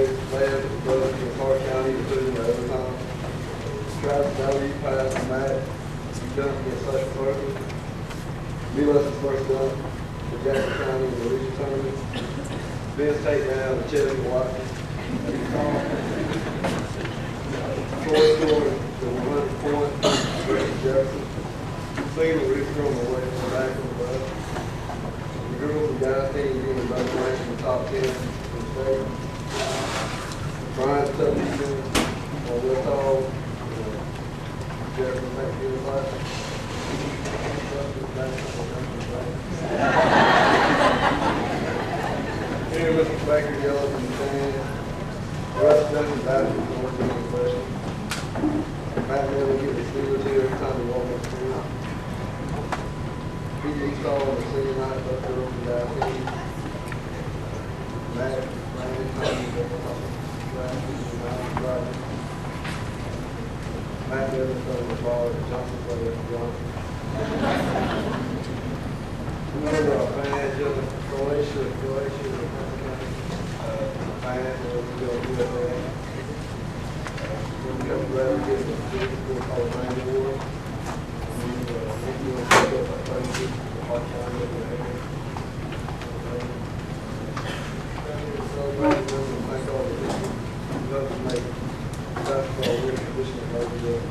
raised players and brothers in Clark County, including the overtime. Travis W. passed the match. Dunk against Social Circle. Mila's first dunk for Jackson County in the region tournament. Ben's takedown to Chelsea Watkins. Troy scored the 100 point versus Jefferson. Cleveland reached from away from the back of the bus. The girls and guys team being both ranked in the top 10 in the state. Brian's tough defense on West Hall. Jefferson back in the class. Here, Mr. Baker yells in the stand. Russ Duncan Baptist is working on the question. Matt Miller gets the Steelers here every time they walk up the field. PJ Saw on the senior night, both girls and guys team. Matt, Brandon, Tommy, Matt Miller throwing the ball at Johnson player for Johnson. Remember our fans, Croatia, fans, we'll go do that. We'll come glad to get the Hall of Fame award. We'll pick up our friendship, the Hot County over there. Celebrate them and thank all the people who helped to make basketball a real tradition of Rayford.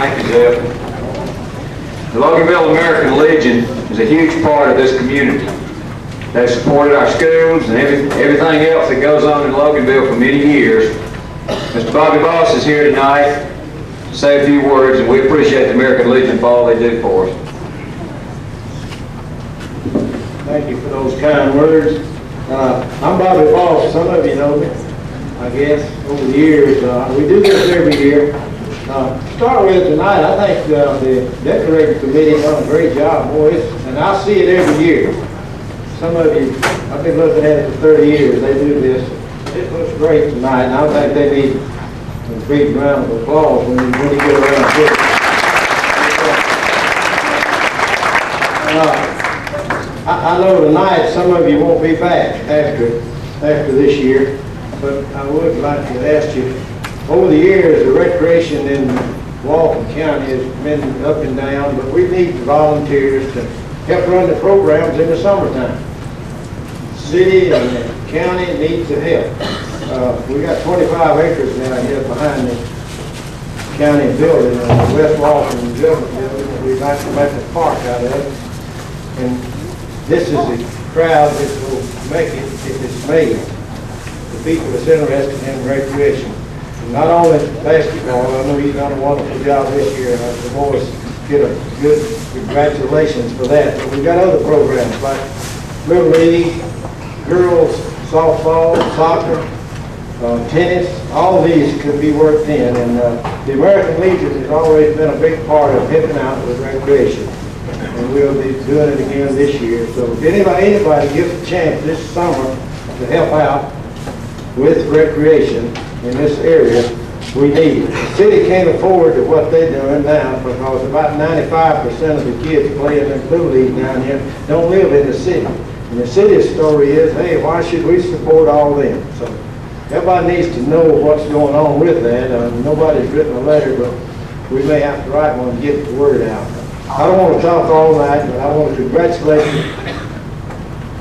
Thank you, Jeff. The Loganville American Legion is a huge part of this community. They've supported our schools and everything else that goes on in Loganville for many years. Mr. Bobby Boss is here tonight to say a few words, and we appreciate the American Legion for all they do for us. Thank you for those kind words. I'm Bobby Boss. Some of you know me, I guess, over the years. We do this every year. To start with tonight, I think the decorating committee done a great job, boys, and I see it every year. Some of you, I've been looking at it for 30 years. They do this. It looks great tonight, and I think they need a big round of applause when you get around here. I know tonight some of you won't be back after this year, but I would like to ask you, over the years, the recreation in Walton County has been up and down, but we need volunteers to help run the programs in the summertime. The city and the county needs the help. We got 25 acres down here behind the county building, the West Walton Government Building. We'd like to make a park out of it. And this is the crowd that will make it if it's made. The people that's interested in recreation. Not only basketball, I know you've done a wonderful job this year, and the boys get a good congratulations for that. But we've got other programs like Little League, girls, softball, soccer, tennis. All these could be worked in, and the American Legion has always been a big part of helping out with recreation. And we'll be doing it again this year. So if anybody gets a chance this summer to help out with recreation in this area, we need it. The city can't afford to what they're doing now because about 95% of the kids playing in Blue League down here don't live in the city. And the city's story is, hey, why should we support all them? So everybody needs to know what's going on with that. Nobody's written a letter, but we may have to write one to get the word out. I don't want to talk all night, but I want to congratulate the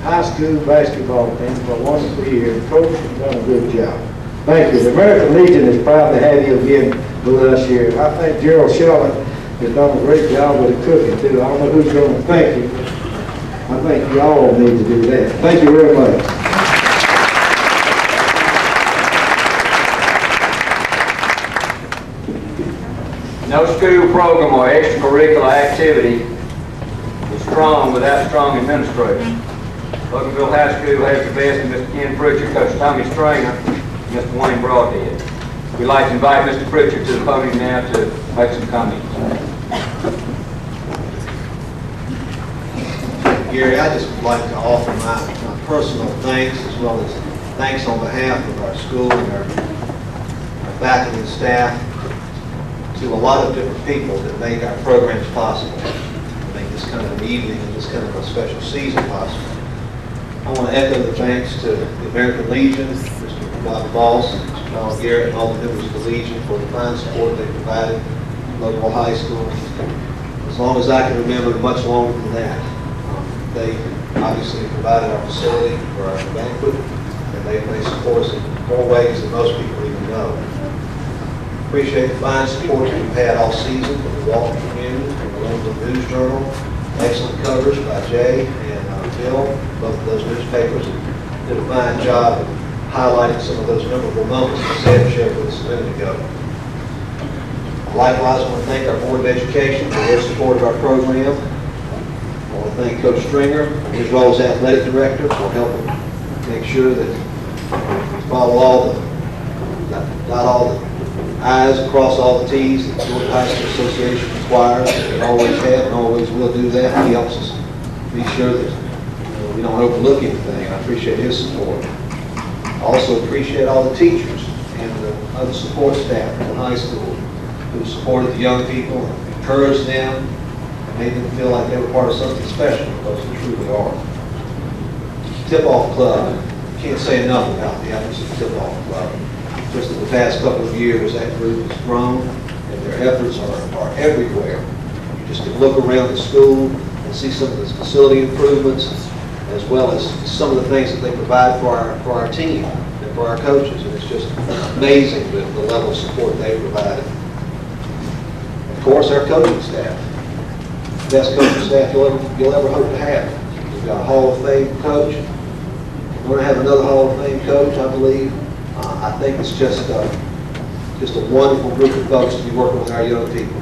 high school basketball team for a wonderful year. The coach has done a good job. Thank you. The American Legion is proud to have you again with us here. I think Gerald Sheldon has done a great job with the cooking, too. I don't know who's going to thank you. I think you all need to do that. Thank you very much. No school program or extracurricular activity is strong without strong administration. Loganville High School has the best in Mr. Ken Pritchard, Coach Tommy Stringer, and Mr. Wayne Broadhead. We'd like to invite Mr. Pritchard to the podium now to make some comments. Gary, I just would like to offer my personal thanks as well as thanks on behalf of our school and our faculty and staff to a lot of different people that make our programs possible. I think this kind of an evening and this kind of a special season possible. I want to echo the thanks to the American Legion, Mr. Bob Boss, Mr. John Garrett, and all the members of the Legion for the fine support they provided local high school. As long as I can remember, much longer than that. They obviously provided our facility for our banquet, and they support us in more ways than most people even know. Appreciate the fine support we've had all season from the Walton community, from the Local News Journal. Excellent coverage by Jay and Bill. Both of those newspapers did a fine job of highlighting some of those memorable moments that Sam shared with us a minute ago. Likewise, I want to thank our Board of Education for their support of our program. I want to thank Coach Stringer in his role as Athletic Director for helping make sure that we follow all the, not all the I's, across all the T's that the Georgia High School Association requires. We always have and always will do that. He helps us be sure that we don't overlook anything. I appreciate his support. I also appreciate all the teachers and the other support staff at the high school who supported the young people, encouraged them, and made them feel like they were part of something special, because they truly are. Tip-off club, can't say enough about the efforts of the tip-off club. Just in the past couple of years, that group has grown, and their efforts are everywhere. You just can look around the school and see some of the facility improvements, as well as some of the things that they provide for our team and for our coaches, and it's just amazing the level of support they provided. Of course, our coaching staff, best coaching staff you'll ever hope to have. We've got a Hall of Fame coach. We're going to have another Hall of Fame coach, I believe. I think it's just a wonderful group of folks to be working with our young people.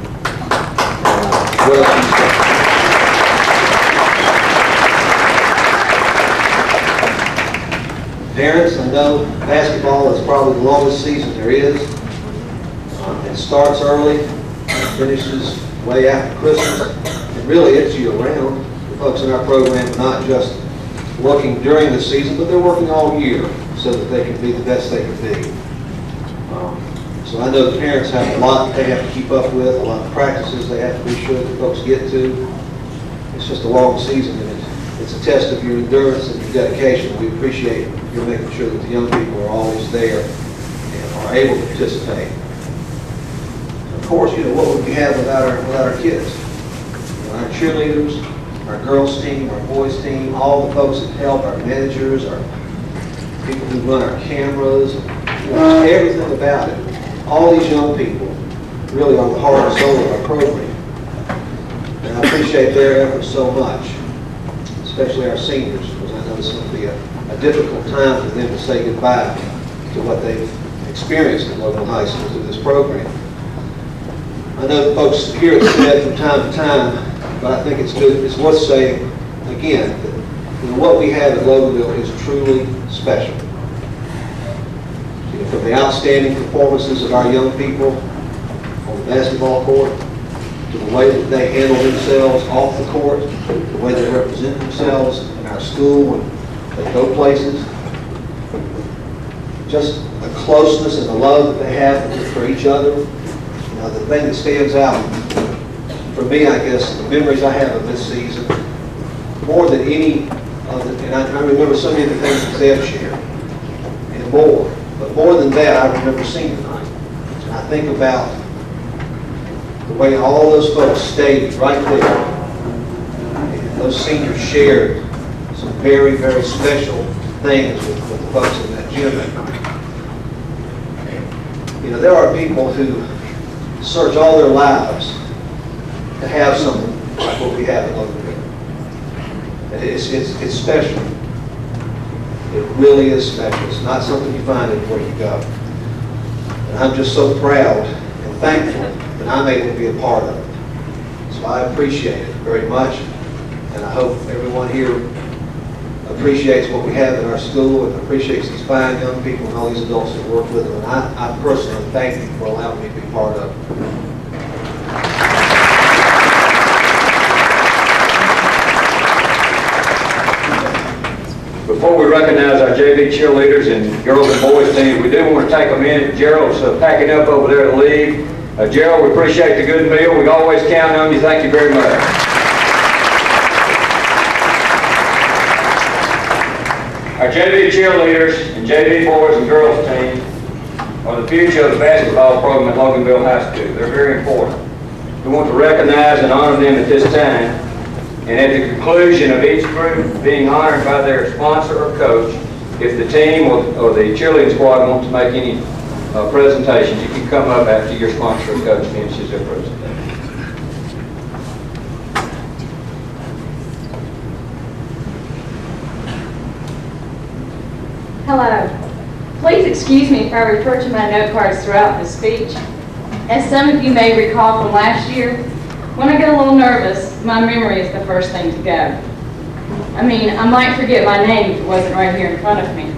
Parents, I know basketball is probably the longest season there is. It starts early, finishes way after Christmas, and really it's year-round. The folks in our program are not just working during the season, but they're working all year so that they can be the best they can be. So I know the parents have a lot they have to keep up with, a lot of practices they have to be sure that folks get to. It's just a long season, and it's a test of your endurance and your dedication. We appreciate you making sure that the young people are always there and are able to participate. Of course, what would we have without our kids? Our cheerleaders, our girls team, our boys team, all the folks that help, our managers, our people who run our cameras, everything about it. All these young people really are the heart and soul of our program. And I appreciate their efforts so much, especially our seniors, because I know it's going to be a difficult time for them to say goodbye to what they've experienced at local high school through this program. I know folks hear it said from time to time, but I think it's good, it's worth saying again that what we have at Loganville is truly special. From the outstanding performances of our young people on the basketball court, to the way that they handle themselves off the court, the way they represent themselves in our school when they go places, just the closeness and the love that they have for each other. The thing that stands out for me, I guess, the memories I have of this season, more than any of the, and I remember so many of the things that Zeb shared, and more. But more than that, I remember senior night. And I think about the way all those folks stayed right there. And those seniors shared some very, very special things with the folks in that gym that night. There are people who search all their lives to have something like what we have at Loganville. It's special. It really is special. It's not something you find anywhere you go. And I'm just so proud and thankful that I'm able to be a part of it. So I appreciate it very much, and I hope everyone here appreciates what we have in our school and appreciates these fine young people and all these adults that work with them. And I personally thank you for allowing me to be part of it. Before we recognize our JV cheerleaders and girls and boys teams, we do want to take a minute. Gerald's packing up over there to leave. Gerald, we appreciate the good meal. We always count on you. Thank you very much. JV cheerleaders and JV boys and girls team are the future of the basketball program at Loganville High School. They're very important. We want to recognize and honor them at this time, and at the conclusion of each group being honored by their sponsor or coach, if the team or the cheerleading squad wants to make any presentations, you can come up after your sponsor or coach finishes their presentation. Hello. Please excuse me if I refer to my note cards throughout this speech. As some of you may recall from last year, when I get a little nervous, my memory is the first thing to go. I mean, I might forget my name if it wasn't right here in front of me.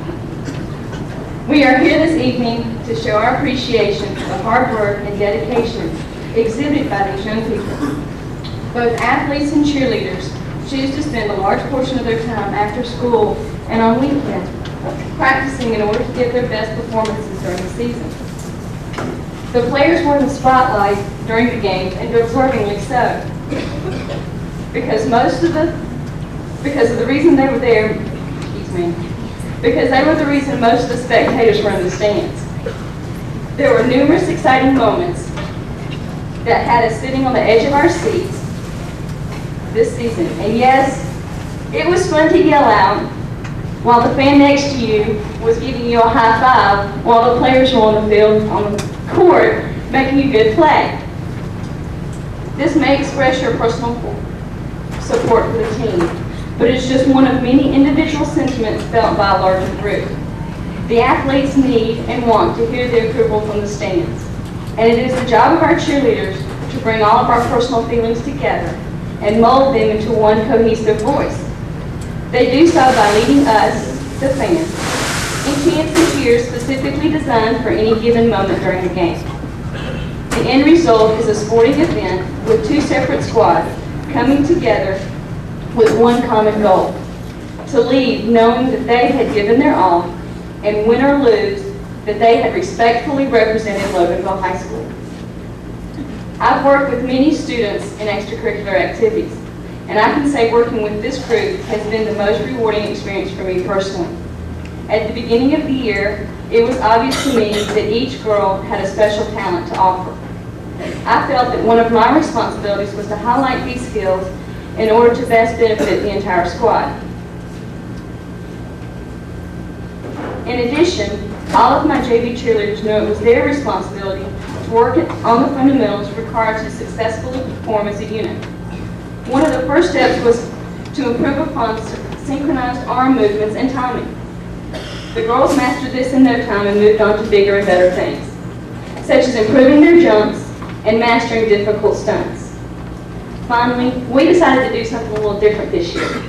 We are here this evening to show our appreciation for the hard work and dedication exhibited by these young people. Both athletes and cheerleaders choose to spend a large portion of their time after school and on weekends practicing in order to give their best performances during the season. The players were in the spotlight during the games, and deservingly so, because of the reason they were there, because they were the reason most of the spectators were in the stands. There were numerous exciting moments that had us sitting on the edge of our seats this season, and yes, it was fun to yell out while the fan next to you was giving you a high five while the players were on the field, on the court, making a good play. This may express your personal support for the team, but it's just one of many individual sentiments felt by a larger group. The athletes need and want to hear their approval from the stands, and it is the job of our cheerleaders to bring all of our personal feelings together and mold them into one cohesive voice. They do so by leading us, the fans, in chants and cheers specifically designed for any given moment during the game. The end result is a sporting event with two separate squads coming together with one common goal: to leave knowing that they had given their all, and win or lose, that they had respectfully represented Loganville High School. I've worked with many students in extracurricular activities, and I can say working with this group has been the most rewarding experience for me personally. At the beginning of the year, it was obvious to me that each girl had a special talent to offer. I felt that one of my responsibilities was to highlight these skills in order to best benefit the entire squad. In addition, all of my JV cheerleaders knew it was their responsibility to work on the fundamentals required to successfully perform as a unit. One of the first steps was to improve upon synchronized arm movements and timing. The girls mastered this in no time and moved on to bigger and better things, such as improving their jumps and mastering difficult stunts. Finally, we decided to do something a little different this year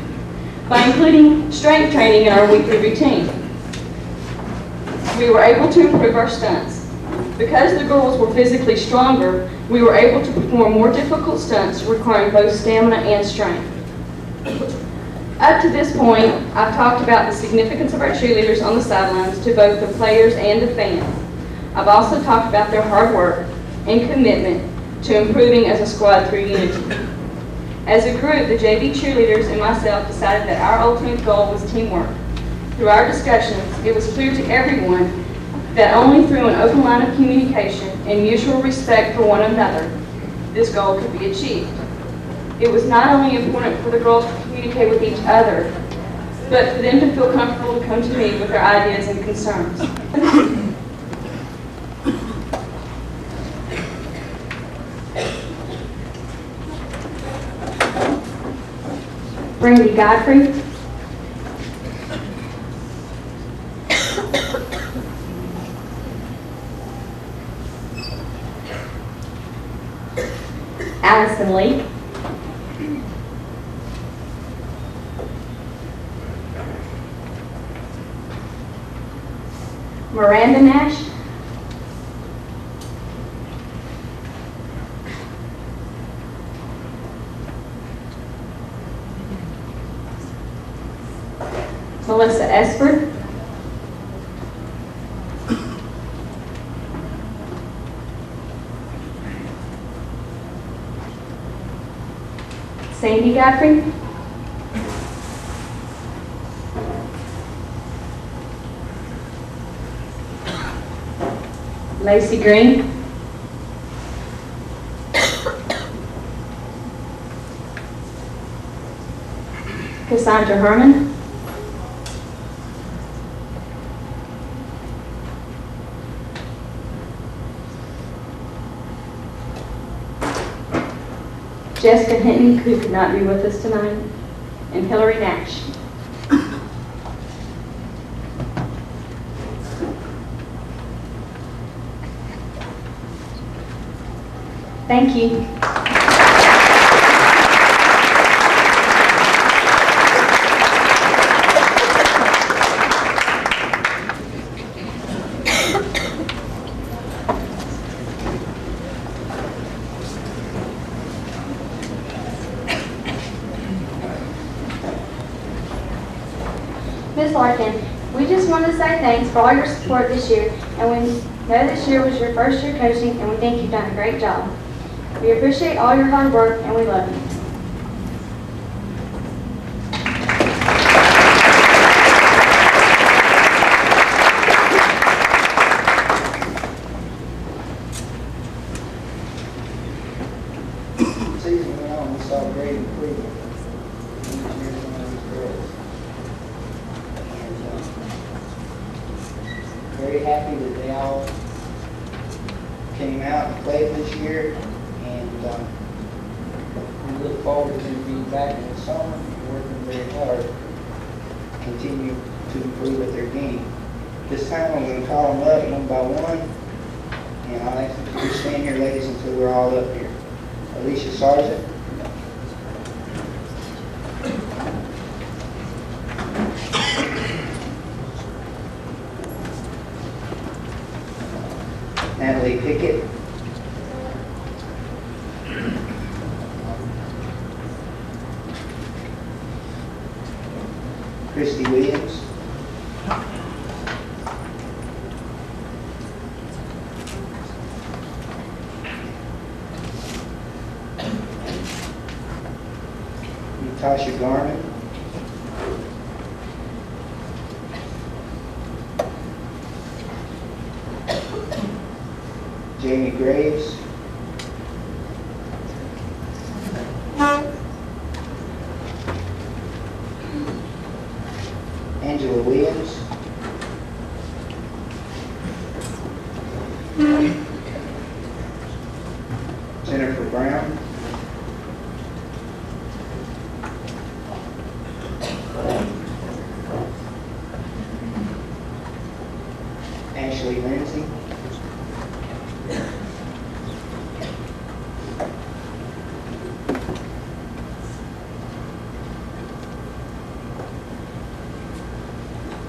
by including strength training in our weekly routine. We were able to improve our stunts. Because the girls were physically stronger, we were able to perform more difficult stunts requiring both stamina and strength. Up to this point, I've talked about the significance of our cheerleaders on the sidelines to both the players and the fans. I've also talked about their hard work and commitment to improving as a squad through unity. As a group, the JV cheerleaders and myself decided that our ultimate goal was teamwork. Through our discussions, it was clear to everyone that only through an open line of communication and mutual respect for one another, this goal could be achieved. It was not only important for the girls to communicate with each other, but for them to feel comfortable to come to me with their ideas and concerns. Brandy Godfrey. Allison Lee. Miranda Nash. Melissa Esper. Sandy Godfrey. Lacey Green. Cassandra Herman. Jessica Hinton, who could not be with us tonight, and Hillary Nash. Thank you. Ms. Larkin, we just want to say thanks for all your support this year, and we know this year was your first year coaching, and we think you've done a great job. We appreciate all your hard work, and we love you. Season went on, we saw great improvement in each and every one of these girls. And very happy that they all came out and played this year. And we look forward to being back in the summer and working very hard to continue to improve at their game. This time I'm going to call them up one by one, and I'll ask them to just stand here, ladies, until we're all up here. Alicia Sargent. Natalie Pickett. Christy Williams. Natasha Garman. Jamie Graves. Angela Williams. Jennifer Brown. Ashley Lindsay.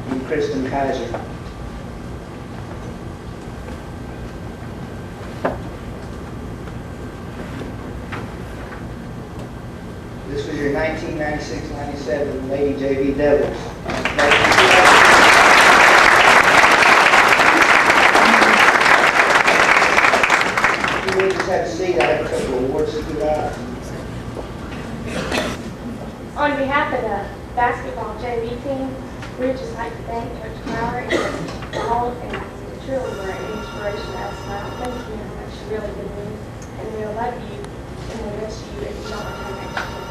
And Kristen Kaiser. This was your 1996-97 Lady JV Devils. We just had to see, I have a couple of awards to give out. On behalf of the basketball JV team, we would just like to thank Coach Sauer and Holt and truly were an inspiration to us. Thank you very much. You really did win. And we'll love you and we'll miss you if you don't return next year.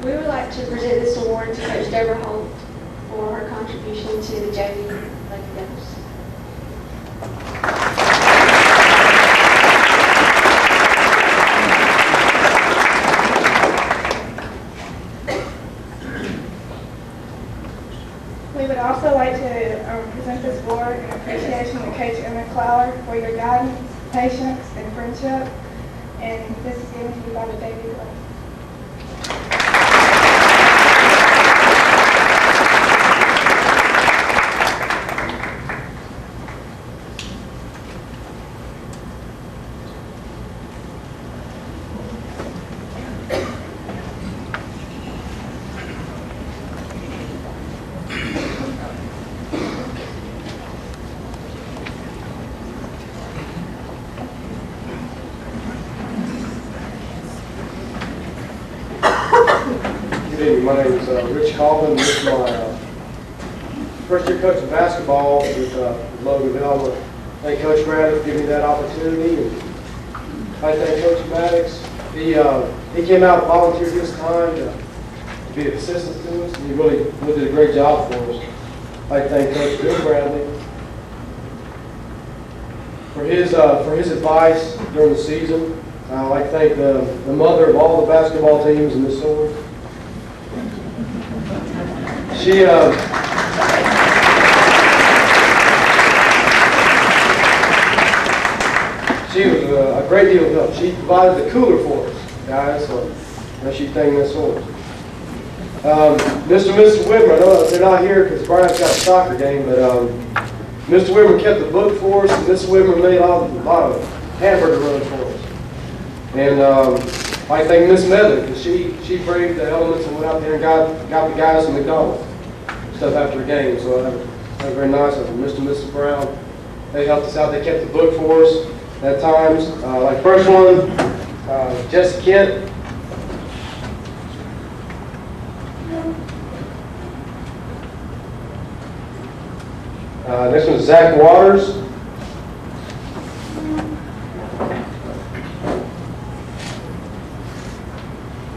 We would like to present this award to Coach Deborah Holt for her contribution to the JV Lady Devils. We would also like to present this award in appreciation to Coach Emma Clower for your guidance, patience, and friendship. And this is given to you by the JV Club. My name is Rich Coleman. This is my first year coaching basketball with Loganville. I want to thank Coach Bradley for giving me that opportunity. And I thank Coach Maddox. He came out and volunteered his time to be an assistant to us, and he really did a great job for us. I thank Coach Bill Bradley for his advice during the season. I'd like to thank the mother of all the basketball teams in Miss Sauer. She was a great deal of help. She provided the cooler for us, guys, so she thanked Miss Sauer. Mr. and Mrs. Whitmer, I know they're not here because Brian's got a soccer game, but Mr. Whitmer kept the book for us, and Mrs. Whitmer made a lot of hamburger runs for us. And I thank Miss Medley because she braved the elements and went out there and got the guys from McDonald's stuff after the game. So that was very nice of them. Mr. and Mrs. Brown, they helped us out. They kept the book for us at times. Like first one, Jessie Kent. Next one is Zach Waters.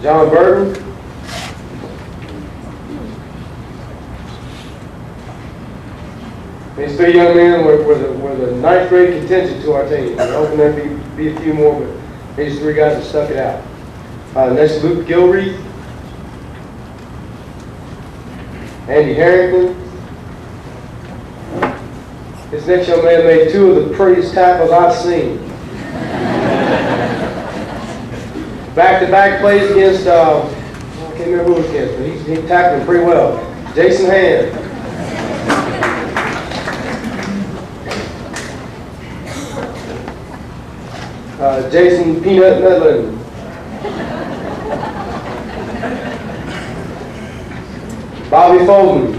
John Burton. These three young men were the ninth grade contingent to our team. We're hoping there'd be a few more, but these three guys have stuck it out. Next, Luke Guillory. Andy Harrington. This next young man made two of the prettiest tackles I've seen. Back-to-back plays against, I can't remember who it was against, but he tackled him pretty well. Jason Hand. Jason Peanut Medlin. Bobby Folden.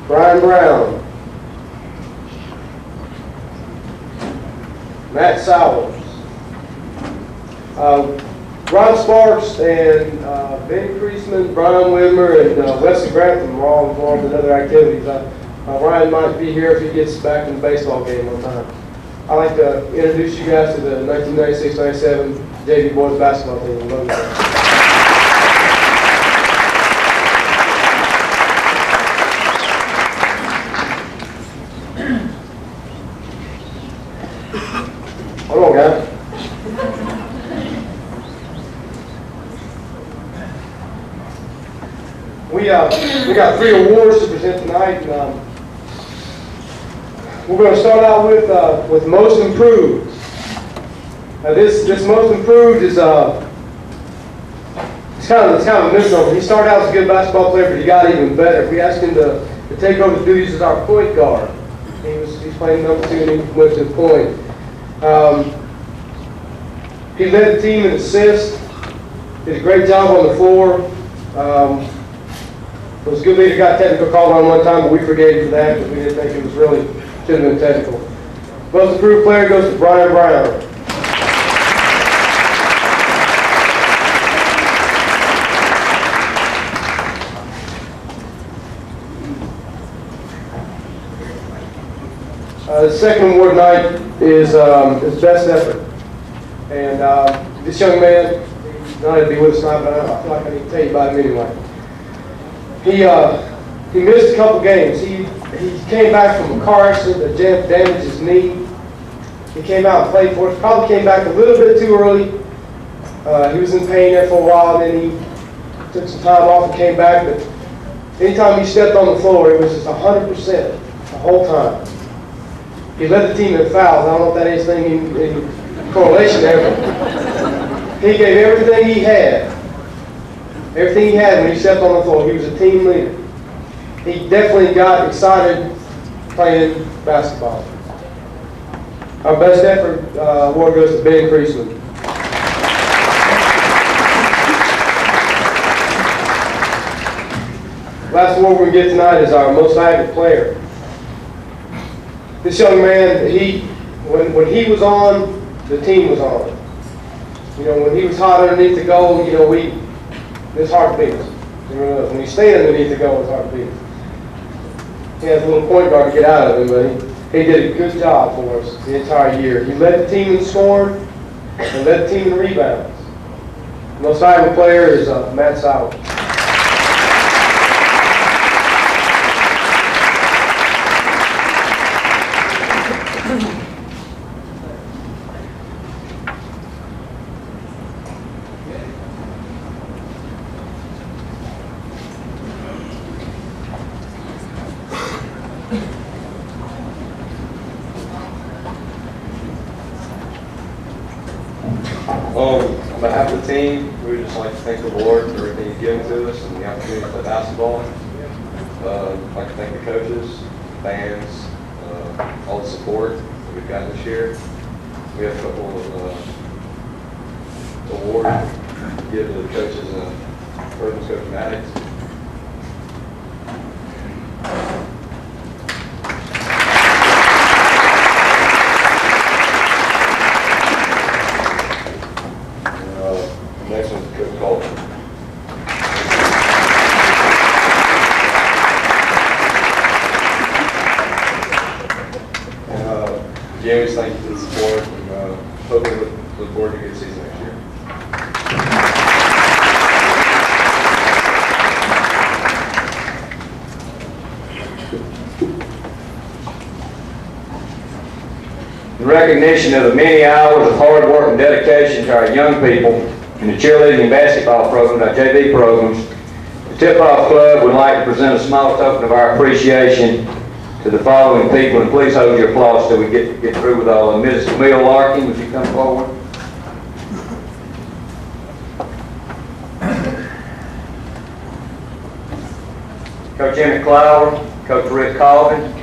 Brian Brown. Matt Sauer. Ron Sparks and Ben Creasman, Brian Whitmer, and Wesley Grantham were all involved in other activities. Ryan might be here if he gets back in the baseball game one time. I'd like to introduce you guys to the 1996-97 JV boys basketball team. Hold on, guys. We got 3 awards to present tonight. And, we're going to start out with most improved. Now this most improved is it's kind of a misnomer. He started out as a good basketball player, but he got even better. We asked him to take over the duties as our point guard. He's playing number 2 and he went to the point. He led the team in assists. Did a great job on the floor. Was a good leader. Got technical called on one time, but we forgave him for that because we didn't think it was really should have been technical. Most improved player goes to Brian Brown. The second award tonight is best effort, and this young man, he's not able to be with us tonight, but I feel like I need to tell you about him anyway. He missed a couple games. He came back from a car accident that damaged his knee. He came out and played for us. Probably came back a little bit too early. He was in pain there for a while, and then he took some time off and came back. But anytime he stepped on the floor, it was just 100% the whole time. He led the team in fouls. I don't know if that is any correlation there, but he gave everything he had. Everything he had when he stepped on the floor. He was a team leader. He definitely got excited playing basketball. Our best effort award goes to Ben Creasman. Last award we're going to get tonight is our most active player. This young man, when he was on, the team was on. You know, when he was hot underneath the goal, you know, It's hard to beat us. It really is. When you stand underneath the goal, it's hard to beat us. He has a little point guard to get out of him, but he did a good job for us the entire year. He led the team in scoring and led the team in rebounds. The most valuable player is Matt Sauer. On behalf of the team, we would just like to thank the Lord for everything He's given to us and the opportunity to play basketball. I'd like to thank the coaches, fans, all the support that we've gotten this year. We have a couple of awards to give to the coaches, first Coach Maddox. Next one's Coach Holt. And James, thank you for the support, and hopefully look forward to a good season next year. In recognition of the many hours of hard work and dedication to our young people in the cheerleading and basketball programs, our JV programs, the Tip-Off Club would like to present a small token of our appreciation to the following people, and please hold your applause till we get through with all of them. Mrs. Camille Larkin, would you come forward? Coach Emmett Clower, Coach Rick Colvin,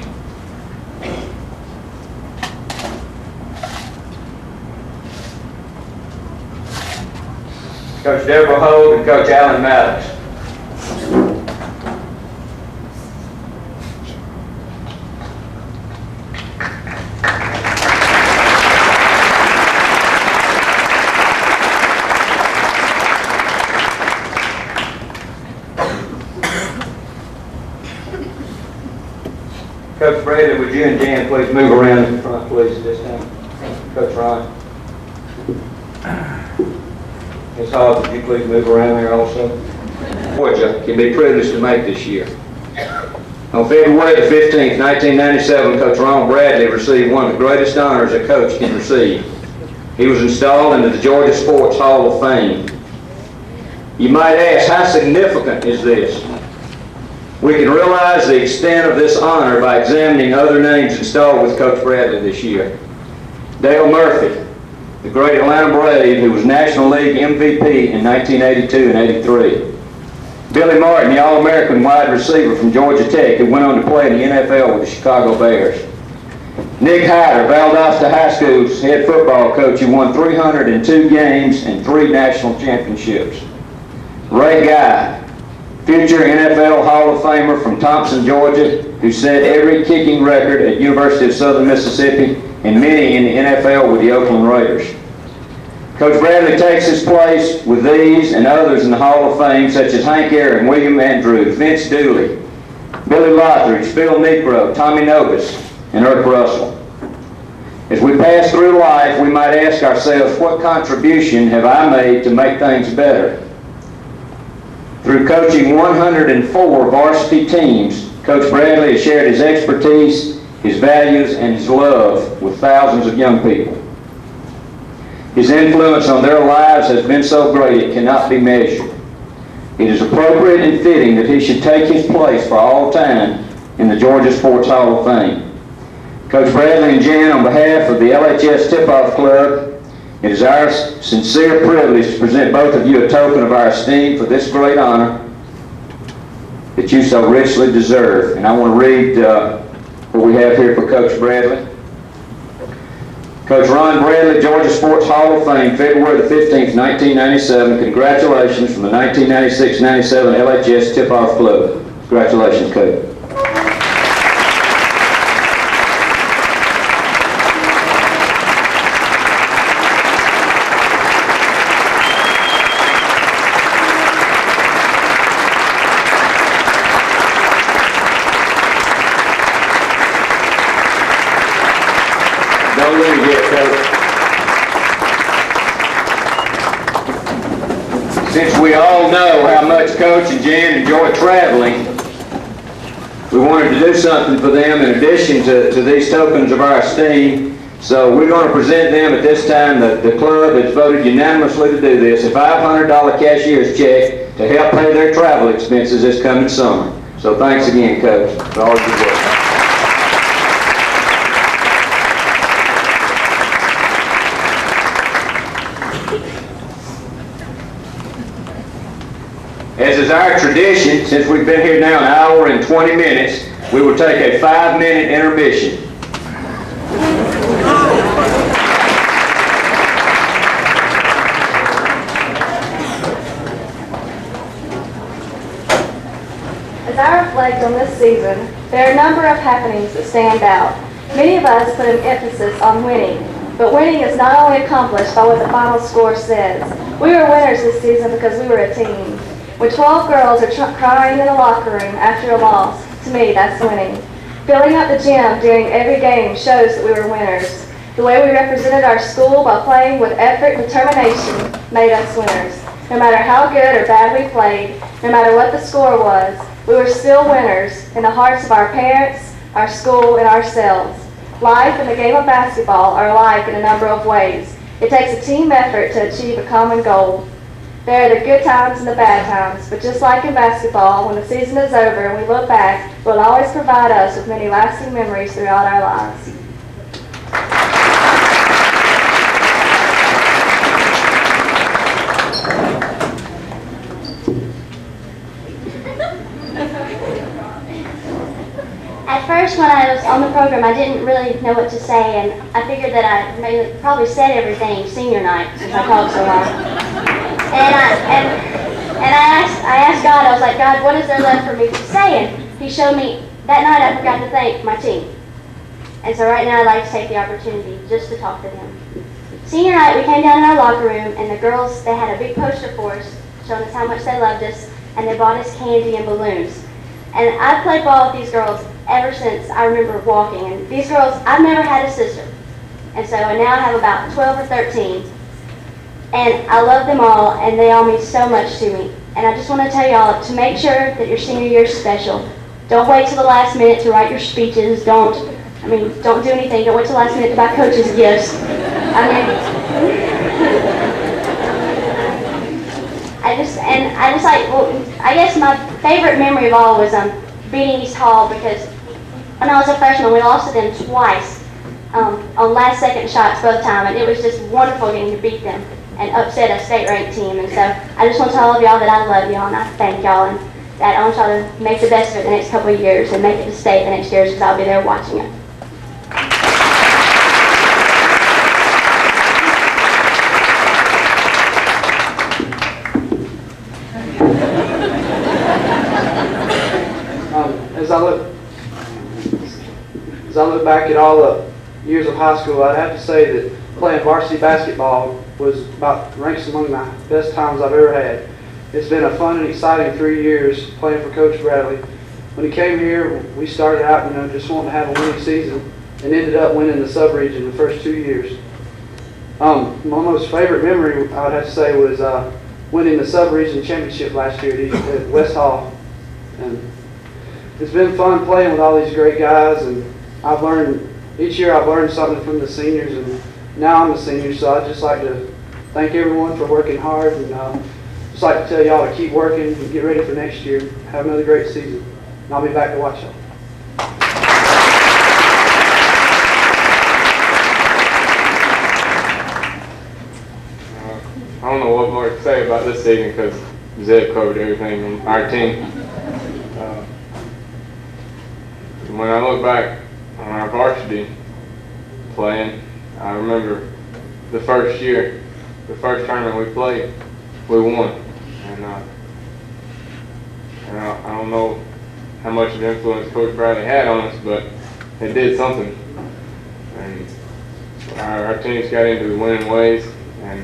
Coach Deborah Holt, and Coach Alan Maddox. Coach Brady, would you and Jan please move around in front, please, this time? Coach Ron. Ms. Hall, would you please move around there also? Georgia can be privileged to make this year. On February the 15th, 1997, Coach Ron Bradley received one of the greatest honors a coach can receive. He was installed into the Georgia Sports Hall of Fame. You might ask, how significant is this? We can realize the extent of this honor by examining other names installed with Coach Bradley this year. Dale Murphy, the great Atlanta Brave, who was National League MVP in 1982 and 83. Billy Martin, the All-American wide receiver from Georgia Tech, who went on to play in the NFL with the Chicago Bears. Nick Hyder, Valdosta High School's head football coach, who won 302 games and 3 national championships. Ray Guy, future NFL Hall of Famer from Thompson, Georgia, who set every kicking record at University of Southern Mississippi and many in the NFL with the Oakland Raiders. Coach Bradley takes his place with these and others in the Hall of Fame, such as Hank Aaron, William Andrews, Vince Dooley, Billy Lothridge, Phil Negro, Tommy Novus, and Irk Russell. As we pass through life, we might ask ourselves, what contribution have I made to make things better? Through coaching 104 varsity teams, Coach Bradley has shared his expertise, his values, and his love with thousands of young people. His influence on their lives has been so great it cannot be measured. It is appropriate and fitting that he should take his place for all time in the Georgia Sports Hall of Fame. Coach Bradley and Jan, on behalf of the LHS Tip-Off Club, it is our sincere privilege to present both of you a token of our esteem for this great honor that you so richly deserve. And I want to read what we have here for Coach Bradley. Coach Ron Bradley, Georgia Sports Hall of Fame, February the 15th, 1997. Congratulations from the 1996-97 LHS Tip-Off Club. Congratulations, Coach. yet, Coach. Since we all know how much Coach and Jan enjoy traveling, we wanted to do something for them in addition to these tokens of our esteem. So we're going to present them at this time. The club has voted unanimously to do this, a $500 cashier's check to help pay their travel expenses this coming summer. So thanks again, Coach, for all your work. As is our tradition, since we've been here now an hour and 20 minutes, we will take a 5-minute intermission. As I reflect on this season, there are a number of happenings that stand out. Many of us put an emphasis on winning, but winning is not only accomplished by what the final score says. We were winners this season because we were a team. When 12 girls are crying in the locker room after a loss, to me, that's winning. Filling up the gym during every game shows that we were winners. The way we represented our school by playing with effort and determination made us winners. No matter how good or bad we played, no matter what the score was, we were still winners in the hearts of our parents, our school, and ourselves. Life and the game of basketball are alike in a number of ways. It takes a team effort to achieve a common goal. There are the good times and the bad times, but just like in basketball, when the season is over and we look back, it will always provide us with many lasting memories throughout our lives. At first, when I was on the program, I didn't really know what to say, and I figured that I probably said everything senior night since I talked so long. And I asked God, I was like, God, what is there left for me to say? And He showed me, that night I forgot to thank my team. And so right now I'd like to take the opportunity just to talk to them. Senior night, we came down in our locker room, and the girls, they had a big poster for us, showing us how much they loved us, and they bought us candy and balloons. And I've played ball with these girls ever since I remember walking. And these girls, I've never had a sister. And so I now have about 12 or 13. And I love them all, and they all mean so much to me. And I just want to tell y'all to make sure that your senior year is special. Don't wait till the last minute to write your speeches. Don't do anything. Don't wait till the last minute to buy coaches gifts. I guess my favorite memory of all was beating East Hall, because when I was a freshman, we lost to them twice on last second shots both times, and it was just wonderful getting to beat them and upset a state-ranked team. And so I just want to tell all of y'all that I love y'all and I thank y'all, and that I want y'all to make the best of it the next couple of years and make it to state the next years, because I'll be there watching it. As I look back at all the years of high school, I'd have to say that playing varsity basketball was ranks among my best times I've ever had. It's been a fun and exciting 3 years playing for Coach Bradley. When he came here, we started out, just wanting to have a winning season, and ended up winning the sub-region the first 2 years. My most favorite memory, I would have to say, was winning the sub-region championship last year at West Hall. And it's been fun playing with all these great guys, and each year I've learned something from the seniors, and now I'm a senior, so I'd just like to thank everyone for working hard, and just like to tell y'all to keep working and get ready for next year. Have another great season, and I'll be back to watch y'all. I don't know what more to say about this season, because Zeb covered everything on our team. When I look back on our varsity playing, I remember the first year, the first tournament we played, we won. And I don't know how much of influence Coach Bradley had on us, but it did something. And our teams got into the winning ways, and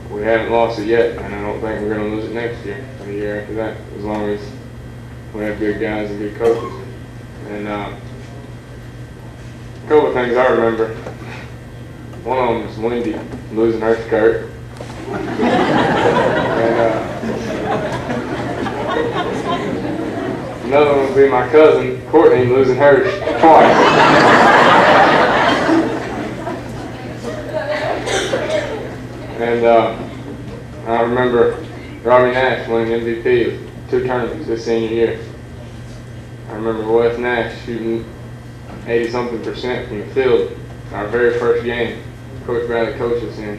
we haven't lost it yet, and I don't think we're going to lose it next year or the year after that, as long as we have good guys and good coaches. And A couple of things I remember. One of them is Wendy losing her skirt. And another one would be my cousin, Courtney, losing hers twice. And I remember Robbie Nash winning MVP of 2 tournaments his senior year. I remember Wes Nash shooting 80-something% from the field our very first game Coach Bradley coached us in.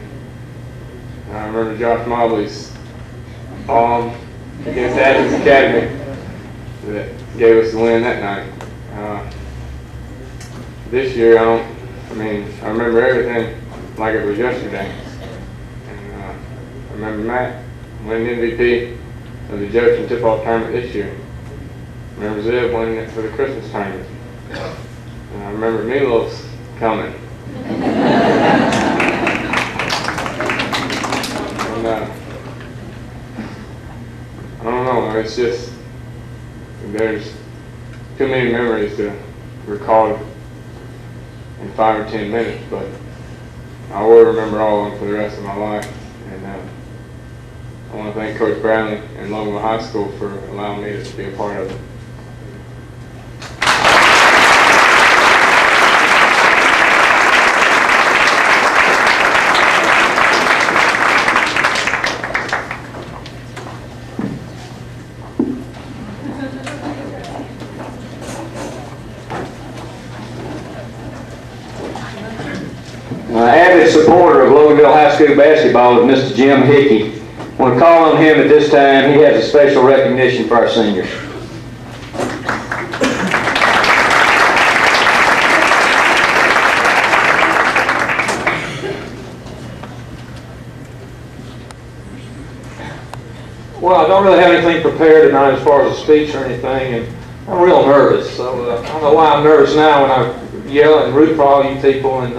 And I remember Josh Mobley's against Athens Academy that gave us the win that night. This year, I remember everything like it was yesterday. And I remember Matt winning MVP of the Jefferson tip-off tournament this year. I remember Zeb winning it for the Christmas tournament. And I remember Milos coming. And I don't know, it's just, there's too many memories to recall in 5 or 10 minutes, but I will remember all of them for the rest of my life. And I want to thank Coach Bradley and Loganville High School for allowing me to be a part of it. Avid supporter of Loganville High School basketball is Mr. Jim Hickey. I want to call on him at this time. He has a special recognition for our seniors. Well, I don't really have anything prepared tonight as far as a speech or anything, and I'm real nervous. So I don't know why I'm nervous now when I yell and root for all you people and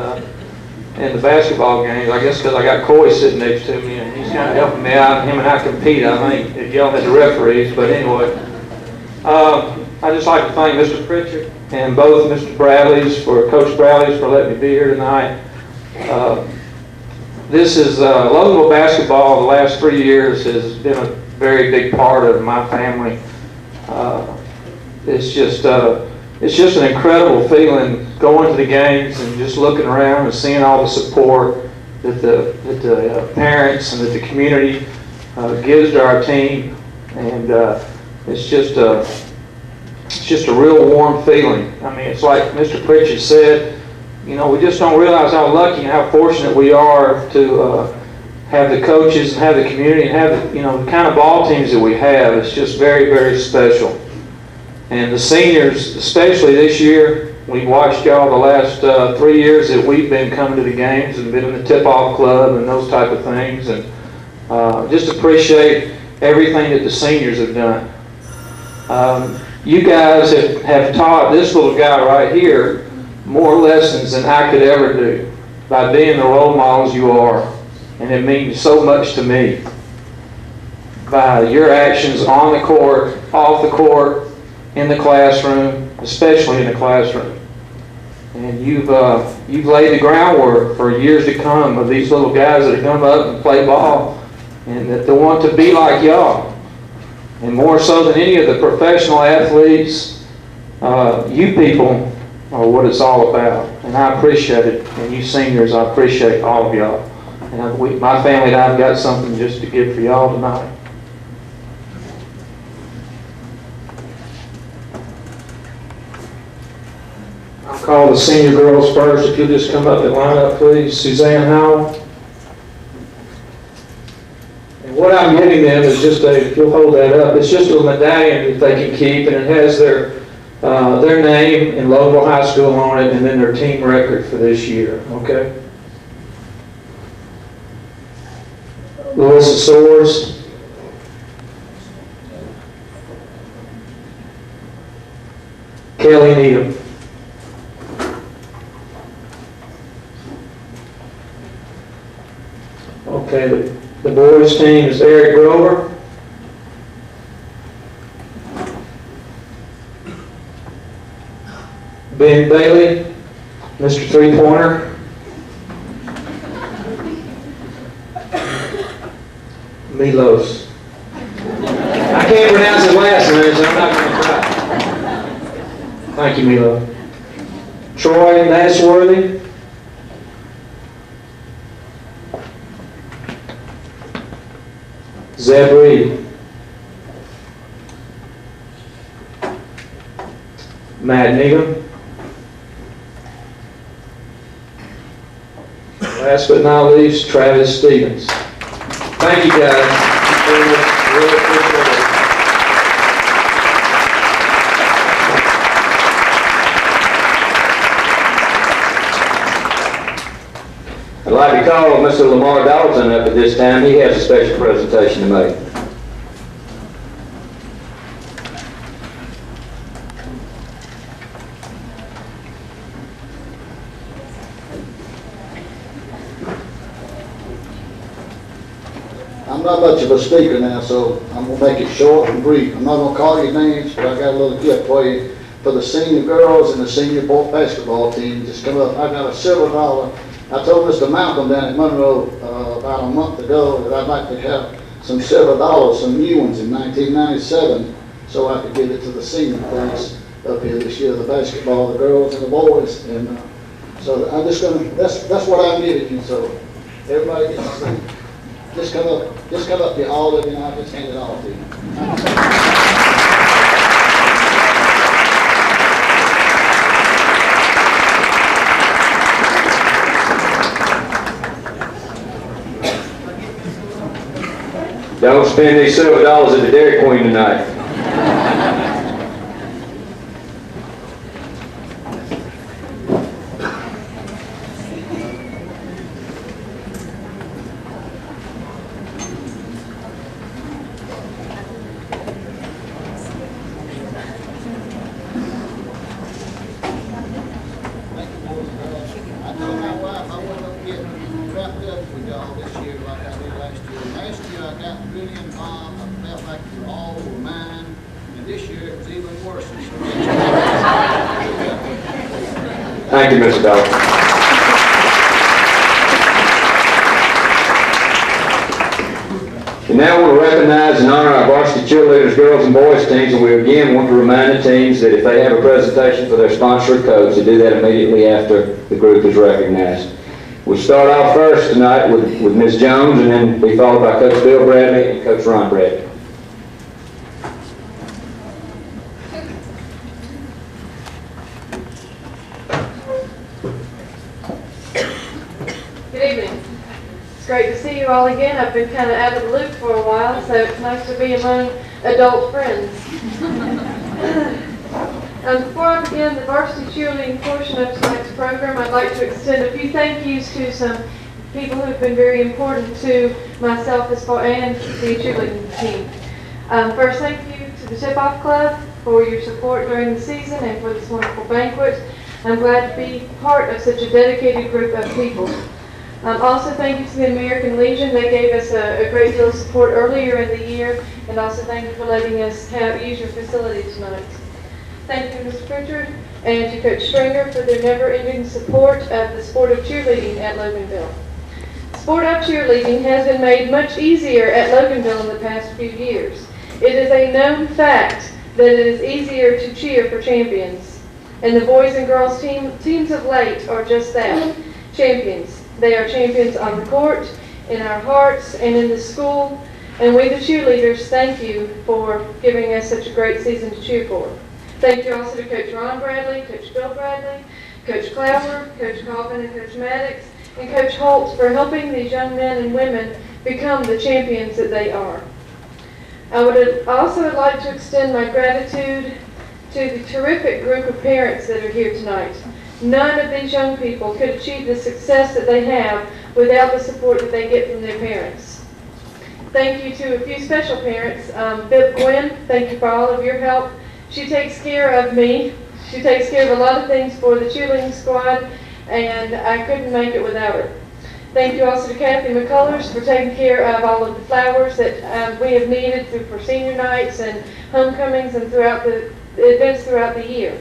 the basketball games. I guess because I got Coy sitting next to me and he's kind of helping me out. Him and I compete, I think, at yelling at the referees. But anyway, I'd just like to thank Mr. Pritchard and both Mr. Bradley's Coach Bradley's for letting me be here tonight. This is Loganville basketball. The last 3 years has been a very big part of my family. It's just an incredible feeling going to the games and just looking around and seeing all the support that the parents and that the community gives to our team, and it's just a real warm feeling. I mean, it's like Mr. Pritchard said, you know, we just don't realize how lucky and how fortunate we are to have the coaches and have the community and have the kind of ball teams that we have. It's just very, very special. And the seniors, especially this year, we watched y'all the last 3 years that we've been coming to the games and been in the tip-off club and those type of things, and just appreciate everything that the seniors have done. You guys have taught this little guy right here more lessons than I could ever do by being the role models you are, and it means so much to me. By your actions on the court, off the court, in the classroom, especially in the classroom. And you've laid the groundwork for years to come of these little guys that come up and play ball and that they want to be like y'all. And more so than any of the professional athletes, you people are what it's all about. And I appreciate it. And you seniors, I appreciate all of y'all. And my family and I've got something just to give for y'all tonight. I'll call the senior girls first. If you'll just come up and line up, please. Suzanne Howard. And what I'm giving them is just if you'll hold that up, it's just a medallion that they can keep, and it has their name and Loganville High School on it, and then their team record for this year, okay? Louisa Sauer. Kelly Needham. Okay, the boys' team is Eric Grover, Ben Bailey, Mr. Three-Pointer. Milos. I can't pronounce his last name, so I'm not going to try. Thank you, Milo. Troy Nashworthy. Zeb Reed. Matt Needham. Last but not least, Travis Stevens. Thank you, guys. Really appreciate it. I'd like to call Mr. Lamar Donaldson up at this time. He has a special presentation to make. I'm not much of a speaker now, so I'm going to make it short and brief. I'm not going to call you names, but I got a little gift for you. For the senior girls and the senior boys basketball team, just come up. I got a silver dollar. I told Mr. Malcolm down at Monroe about a month ago that I'd like to have some silver dollars, some new ones in 1997, so I could give it to the senior class up here this year, the basketball, the girls and the boys. And so I'm just going to, that's what I'm giving you, so everybody gets to see. Just come up to all of you, and I'll just hand it all to you. Don't spend these silver dollars at the Dairy Queen tonight. Thank you, Mr. Dawson. And now we'll recognize and honor our varsity cheerleaders, girls and boys teams, and we again want to remind the teams that if they have a presentation for their sponsor coach, to do that immediately after the group is recognized. We'll start off first tonight with Ms. Jones, and then be followed by Coach Bill Bradley and Coach Ron Bradley. It's great to see you all again. I've been kind of out of the loop for a while, so it's nice to be among adult friends. Before I begin the varsity cheerleading portion of tonight's program, I'd like to extend a few thank yous to some people who have been very important to myself and the cheerleading team. First, thank you to the Tip-Off Club for your support during the season and for this wonderful banquet. I'm glad to be part of such a dedicated group of people. Also, thank you to the American Legion. They gave us a great deal of support earlier in the year, and also thank you for letting us use your facility tonight. Thank you, Mr. Pritchard, and to Coach Stringer for their never-ending support of the sport of cheerleading at Loganville. The sport of cheerleading has been made much easier at Loganville in the past few years. It is a known fact that it is easier to cheer for champions, and the boys and girls teams of late are just that, champions. They are champions on the court, in our hearts, and in the school. And we, the cheerleaders, thank you for giving us such a great season to cheer for. Thank you also to Coach Ron Bradley, Coach Bill Bradley, Coach Clower, Coach Coffin, and Coach Maddox, and Coach Holt for helping these young men and women become the champions that they are. I would also like to extend my gratitude to the terrific group of parents that are here tonight. None of these young people could achieve the success that they have without the support that they get from their parents. Thank you to a few special parents. Gwen, thank you for all of your help. She takes care of me. She takes care of a lot of things for the cheerleading squad, and I couldn't make it without her. Thank you also to Kathy McCullers for taking care of all of the flowers that we have needed for senior nights and homecomings and throughout the events throughout the year.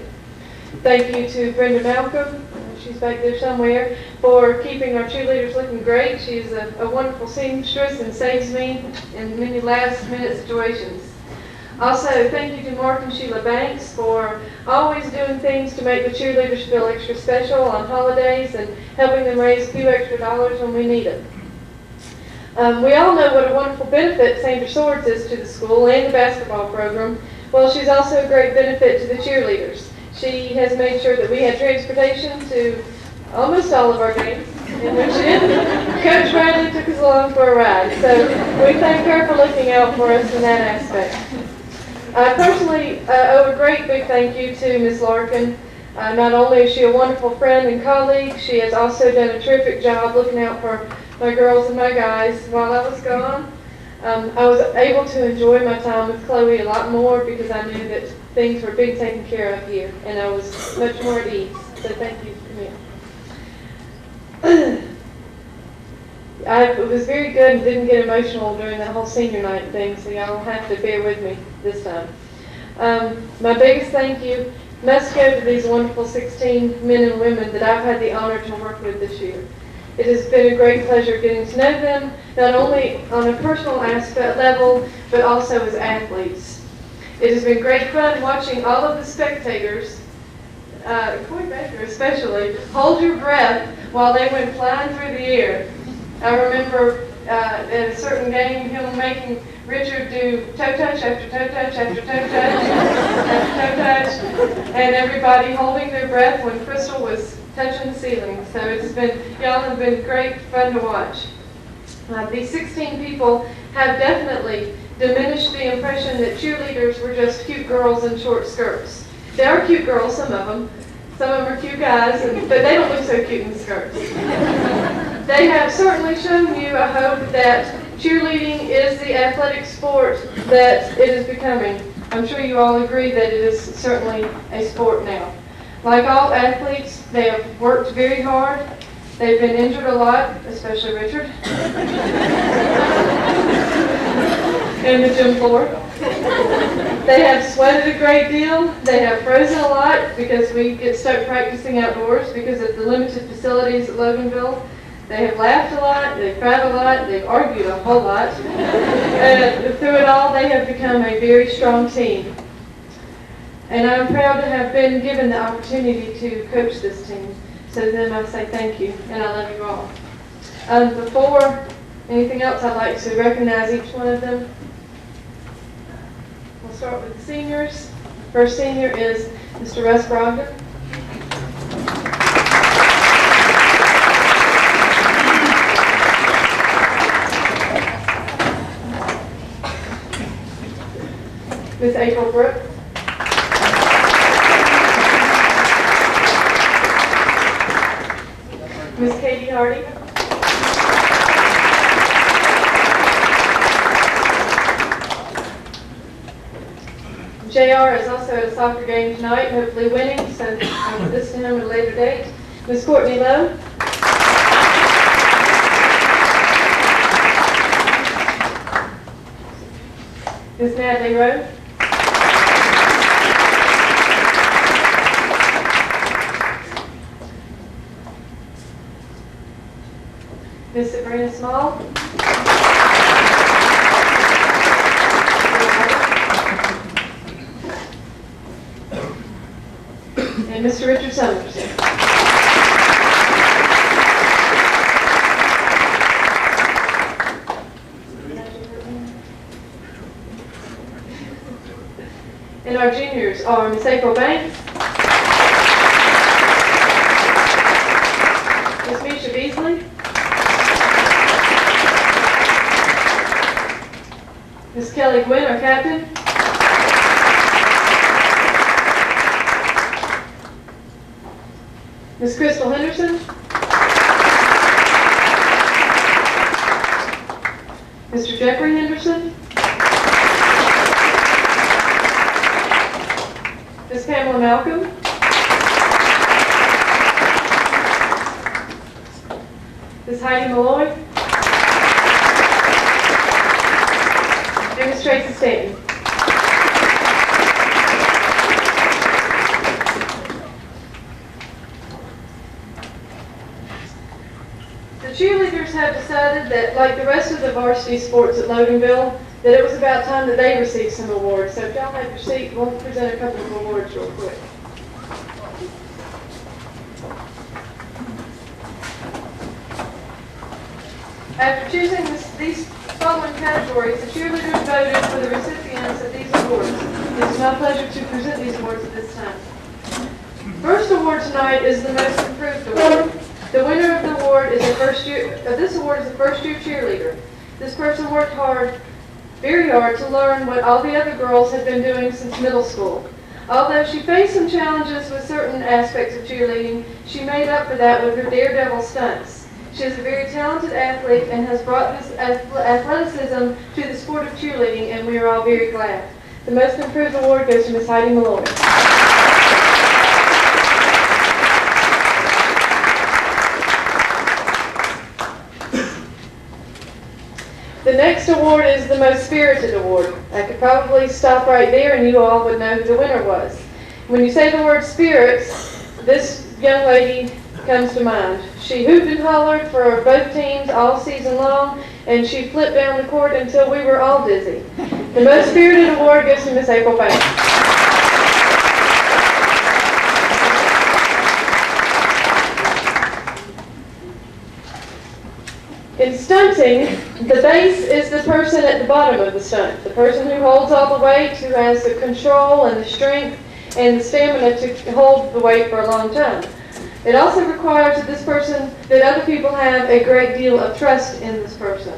Thank you to Brenda Malcolm. she's back there somewhere, for keeping our cheerleaders looking great. She's a wonderful seamstress and saves me in many last-minute situations. Also, thank you to Mark and Sheila Banks for always doing things to make the cheerleaders feel extra special on holidays and helping them raise a few extra dollars when we need it. We all know what a wonderful benefit Sandra Swords is to the school and the basketball program. Well, she's also a great benefit to the cheerleaders. She has made sure that we had transportation to almost all of our games, in which Coach Bradley took us along for a ride. So we thank her for looking out for us in that aspect. I personally owe a great big thank you to Ms. Larkin. Not only is she a wonderful friend and colleague, she has also done a terrific job looking out for my girls and my guys while I was gone. I was able to enjoy my time with Chloe a lot more because I knew that things were being taken care of here, and I was much more at ease. So thank you, Camille. It was very good and didn't get emotional during that whole senior night thing, so y'all have to bear with me this time. My biggest thank you must go to these wonderful 16 men and women that I've had the honor to work with this year. It has been a great pleasure getting to know them, not only on a personal aspect level, but also as athletes. It has been great fun watching all of the spectators, Coy Baker especially, hold your breath while they went flying through the air. I remember at a certain game, him making Richard do toe touch after toe touch after toe touch after toe touch, and everybody holding their breath when Crystal was touching the ceiling. So y'all have been great fun to watch. These 16 people have definitely diminished the impression that cheerleaders were just cute girls in short skirts. They are cute girls, some of them. Some of them are cute guys, but they don't look so cute in skirts. They have certainly shown you, I hope, that cheerleading is the athletic sport that it is becoming. I'm sure you all agree that it is certainly a sport now. Like all athletes, they have worked very hard. They've been injured a lot, especially Richard, in the gym floor. They have sweated a great deal. They have frozen a lot because we get stuck practicing outdoors because of the limited facilities at Loganville. They have laughed a lot, they've cried a lot, they've argued a whole lot. And through it all, they have become a very strong team. And I'm proud to have been given the opportunity to coach this team. So to them I say thank you, and I love you all. Before anything else, I'd like to recognize each one of them. We'll start with the seniors. First senior is Mr. Russ Brogdon. Miss April Brooks. Miss Katie Hardy. JR is also at a soccer game tonight, hopefully winning, so I will listen to him at a later date. Miss Courtney Lowe. Miss Natalie Rowe. Miss Sabrina Small. And Mr. Richard Summers. And our juniors are Miss April Banks, Miss Misha Beasley, Miss Kelly Gwynn, our captain, Miss Crystal Henderson, Mr. Jeffrey Henderson, Miss Pamela Malcolm, Miss Heidi Malloy, and Miss Tracy Stanton. cheerleaders have decided that, like the rest of the varsity sports at Loganville, that it was about time that they received some awards. So if y'all have your seat, we'll present a couple of awards real quick. After choosing these following categories, the cheerleaders voted for the recipients of these awards. It is my pleasure to present these awards at this time. First award tonight is the Most Improved Award. The winner of the award is this award is a first-year cheerleader. This person worked very hard to learn what all the other girls had been doing since middle school. Although she faced some challenges with certain aspects of cheerleading, she made up for that with her daredevil stunts. She is a very talented athlete and has brought this athleticism to the sport of cheerleading, and we are all very glad. The Most Improved Award goes to Miss Heidi Malloy. The next award is the Most Spirited Award. I could probably stop right there and you all would know who the winner was. When you say the word spirits, this young lady comes to mind. She hooped and hollered for both teams all season long, and she flipped down the court until we were all dizzy. The Most Spirited Award goes to Miss April Banks. In stunting, the base is the person at the bottom of the stunt, the person who holds all the weight, who has the control and the strength and the stamina to hold the weight for a long time. It also requires of this person that other people have a great deal of trust in this person.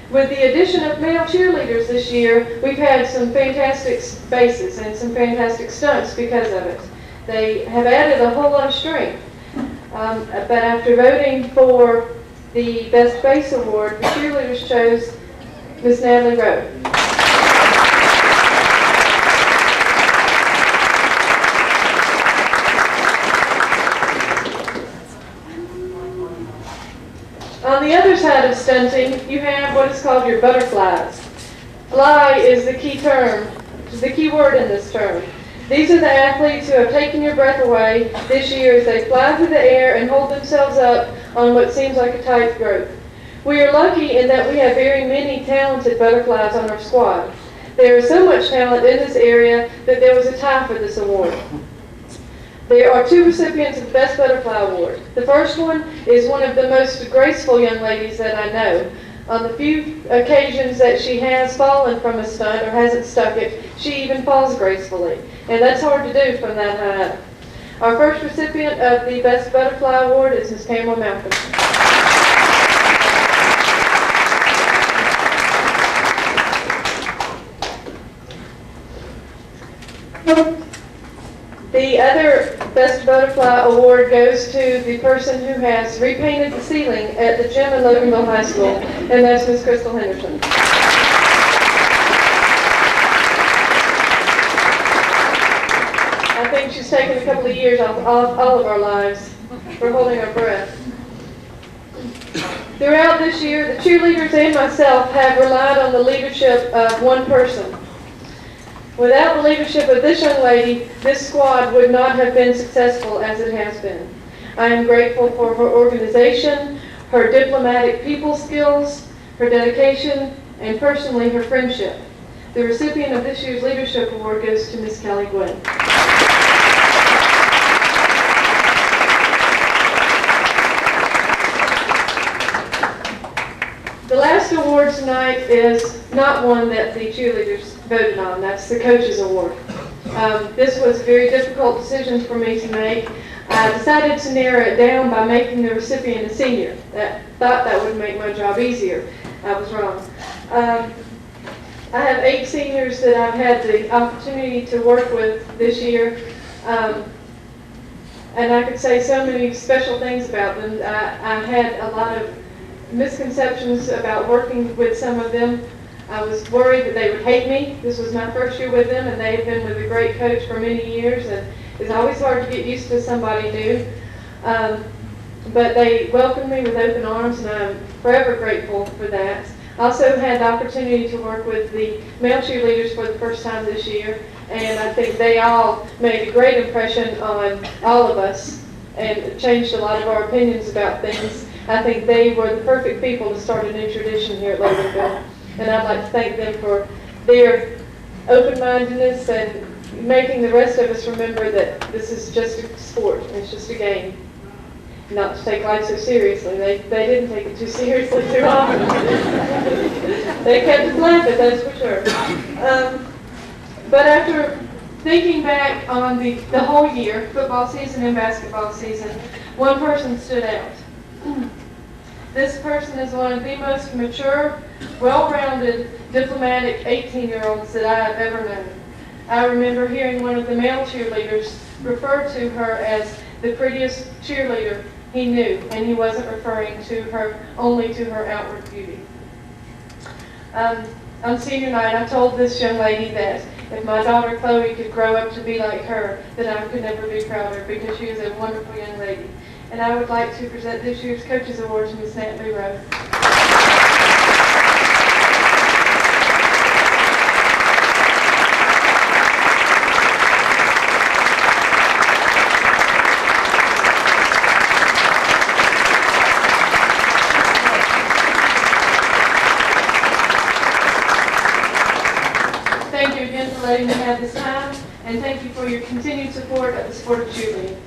With the addition of male cheerleaders this year, we've had some fantastic bases and some fantastic stunts because of it. They have added a whole lot of strength. But after voting for the Best Base Award, the cheerleaders chose Miss Natalie Rowe. On the other side of stunting, you have what is called your butterflies. Fly is the key term, is the key word in this term. These are the athletes who have taken your breath away this year as they fly through the air and hold themselves up on what seems like a tight rope. We are lucky in that we have very many talented butterflies on our squad. There is so much talent in this area that there was a tie for this award. There are two recipients of the Best Butterfly Award. The first one is one of the most graceful young ladies that I know. On the few occasions that she has fallen from a stunt or hasn't stuck it, she even falls gracefully. And that's hard to do from that high up. Our first recipient of the Best Butterfly Award is Ms. Pamela Malcolm. The other Best Butterfly Award goes to the person who has repainted the ceiling at the gym in Loganville High School, and that's Ms. Crystal Henderson. I think she's taken a couple of years off all of our lives for holding our breath. Throughout this year, the cheerleaders and myself have relied on the leadership of one person. Without the leadership of this young lady, this squad would not have been successful as it has been. I am grateful for her organization, her diplomatic people skills, her dedication, and personally her friendship. The recipient of this year's Leadership Award goes to Miss Kelly Gwynn. The last award tonight is not one that the cheerleaders voted on. That's the Coaches Award. This was a very difficult decision for me to make. I decided to narrow it down by making the recipient a senior. Thought that would make my job easier. I was wrong. I have 8 seniors that I've had the opportunity to work with this year. And I could say so many special things about them. I had a lot of misconceptions about working with some of them. I was worried that they would hate me. This was my first year with them, and they have been with a great coach for many years, and it's always hard to get used to somebody new. But they welcomed me with open arms, and I'm forever grateful for that. I also had the opportunity to work with the male cheerleaders for the first time this year, and I think they all made a great impression on all of us and changed a lot of our opinions about things. I think they were the perfect people to start a new tradition here at Loganville. And I'd like to thank them for their open-mindedness and making the rest of us remember that this is just a sport, it's just a game. Not to take life so seriously. They didn't take it too seriously too often. They kept us laughing, that's for sure. But after thinking back on the whole year, football season and basketball season, one person stood out. This person is one of the most mature, well-rounded, diplomatic 18-year-olds that I have ever known. I remember hearing one of the male cheerleaders refer to her as the prettiest cheerleader he knew, and he wasn't referring to her only to her outward beauty. On senior night, I told this young lady that if my daughter Chloe could grow up to be like her, then I could never be prouder, because she is a wonderful young lady. And I would like to present this year's Coaches Award to Ms. Natalie Rowe. Thank you again for letting me have this time, and thank you for your continued support of the sport of cheerleading.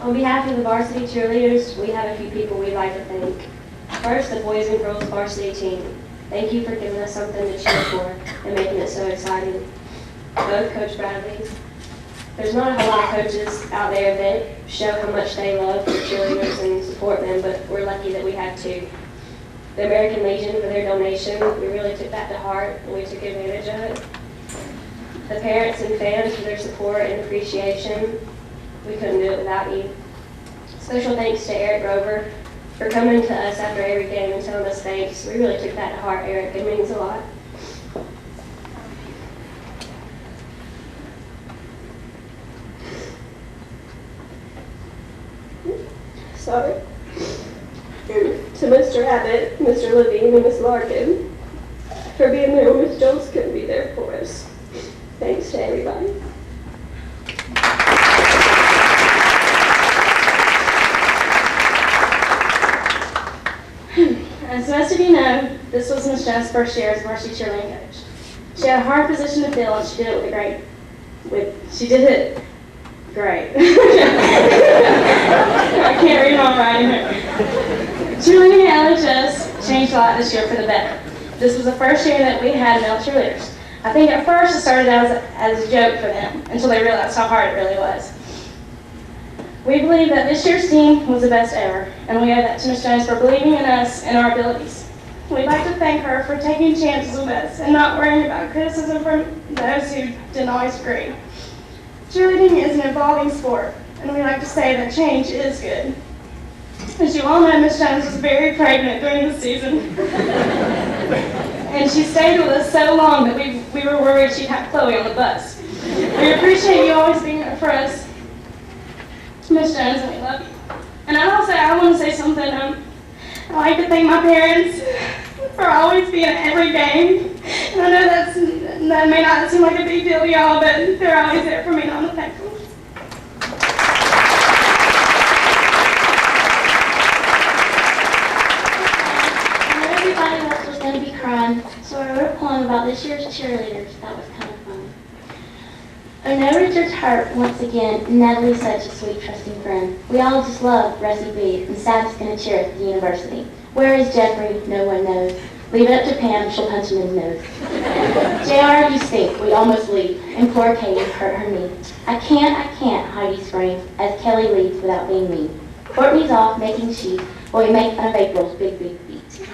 On behalf of the varsity cheerleaders, we have a few people we'd like to thank. First, the boys and girls varsity team. Thank you for giving us something to cheer for and making it so exciting. Both Coach Bradley's. There's not a whole lot of coaches out there that show how much they love their cheerleaders and support them, but we're lucky that we have two. The American Legion for their donation, we really took that to heart and we took advantage of it. The parents and fans for their support and appreciation. We couldn't do it without you. Special thanks to Eric Grover for coming to us after every game and telling us thanks. We really took that to heart, Eric. It means a lot. Sorry. To Mr. Abbott, Mr. Levine, and Miss Larkin for being there when Miss Jones couldn't be there for us. Thanks to everybody. As most of you know, this was Miss Jones' first year as varsity cheerleading coach. She had a hard position to fill, and she did it she did it great. I can't read my writing here. Cheerleading at LHS changed a lot this year for the better. This was the first year that we had male cheerleaders. I think at first it started out as a joke for them until they realized how hard it really was. We believe that this year's team was the best ever, and we owe that to Ms. Jones for believing in us and our abilities. We'd like to thank her for taking chances with us and not worrying about criticism from those who didn't always agree. Cheerleading is an evolving sport, and we like to say that change is good. As you all know, Ms. Jones was very pregnant during the season. And she stayed with us so long that we were worried she'd have Chloe on the bus. We appreciate you always being there for us, Ms. Jones, and we love you. And I want to say something. I like to thank my parents for always being at every game. And I know that may not seem like a big deal to y'all, but they're always there for me, and I'm thankful. I know everybody else was going to be crying, so I wrote a poem about this year's cheerleaders. That was kind of fun. I know Richard's hurt once again, and Natalie's such a sweet, trusting friend. We all just love Rusty B, and Sab's going to cheer at the university. Where is Jeffrey? No one knows. Leave it up to Pam, she'll punch him in the nose. JR, you stink, we almost leave, and poor Katie hurt her knee. I can't, Heidi screams, as Kelly leaves without being mean. Courtney's off making sheep, while we make fun of April's big feet.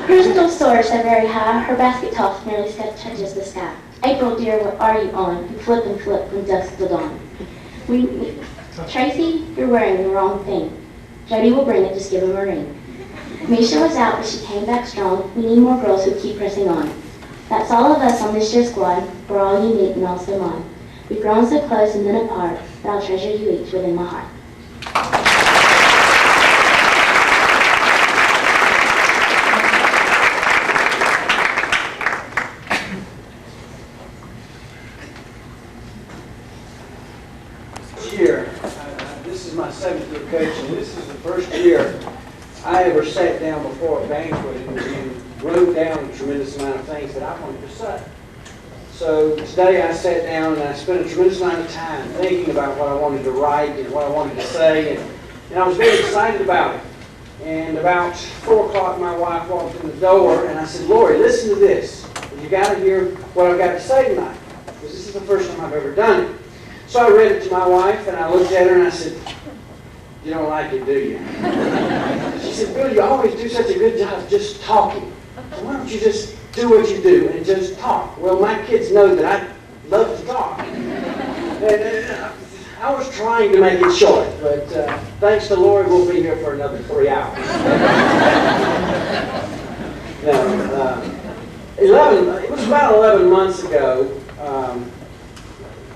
Crystal soars so very high, her basket toss nearly touches the sky. April, dear, what are you on? You flip and flip from dusk till dawn. Tracy, you're wearing the wrong thing. Jody will bring it, just give him a ring. Misha was out, but she came back strong. We need more girls who keep pressing on. That's all of us on this year's squad. We're all unique and also mine. We've grown so close and then apart. but I'll treasure you each within my heart. This is my 7th year coaching. This is the first year I ever sat down before a banquet and wrote down a tremendous amount of things that I wanted to say. So today I sat down and I spent a tremendous amount of time thinking about what I wanted to write and what I wanted to say, and I was very excited about it. And about 4 o'clock my wife walked in the door and I said, "Lori, listen to this. You got to hear what I've got to say tonight, because this is the first time I've ever done it." So I read it to my wife, and I looked at her, and I said, "You don't like it, do you?" She said, "Bill, you always do such a good job just talking. So why don't you just do what you do and just talk?" Well, my kids know that I love to talk. And I was trying to make it short, but thanks to Lori, we'll be here for another 3 hours. It was about 11 months ago,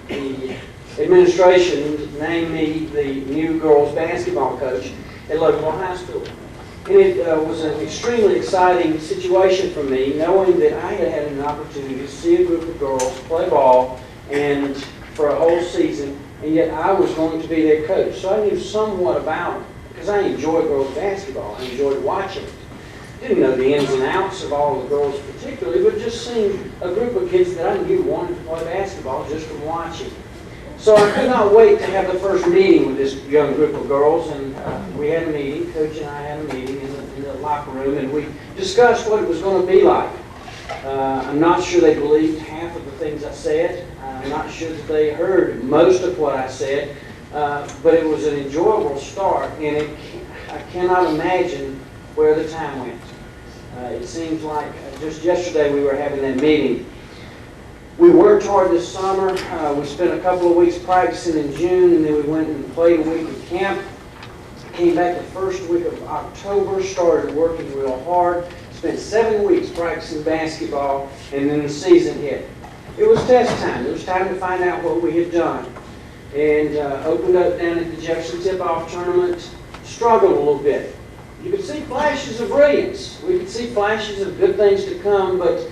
the administration named me the new girls basketball coach at Local High School. And it was an extremely exciting situation for me, knowing that I had had an opportunity to see a group of girls play ball and for a whole season, and yet I was going to be their coach. So I knew somewhat about it, because I enjoy girls basketball. I enjoyed watching it. Didn't know the ins and outs of all the girls particularly, but just seeing a group of kids that I knew wanted to play basketball just from watching. So I could not wait to have the first meeting with this young group of girls, and we had a meeting. Coach and I had a meeting in the locker room, and we discussed what it was going to be like. I'm not sure they believed half of the things I said. I'm not sure that they heard most of what I said, but it was an enjoyable start, and I cannot imagine where the time went. It seems like just yesterday we were having that meeting. We worked hard this summer. We spent a couple of weeks practicing in June, and then we went and played a week of camp. Came back the first week of October, started working real hard, spent 7 weeks practicing basketball, and then the season hit. It was test time. It was time to find out what we had done. And opened up down at the Jefferson Tip-Off Tournament, struggled a little bit. You could see flashes of brilliance. We could see flashes of good things to come, but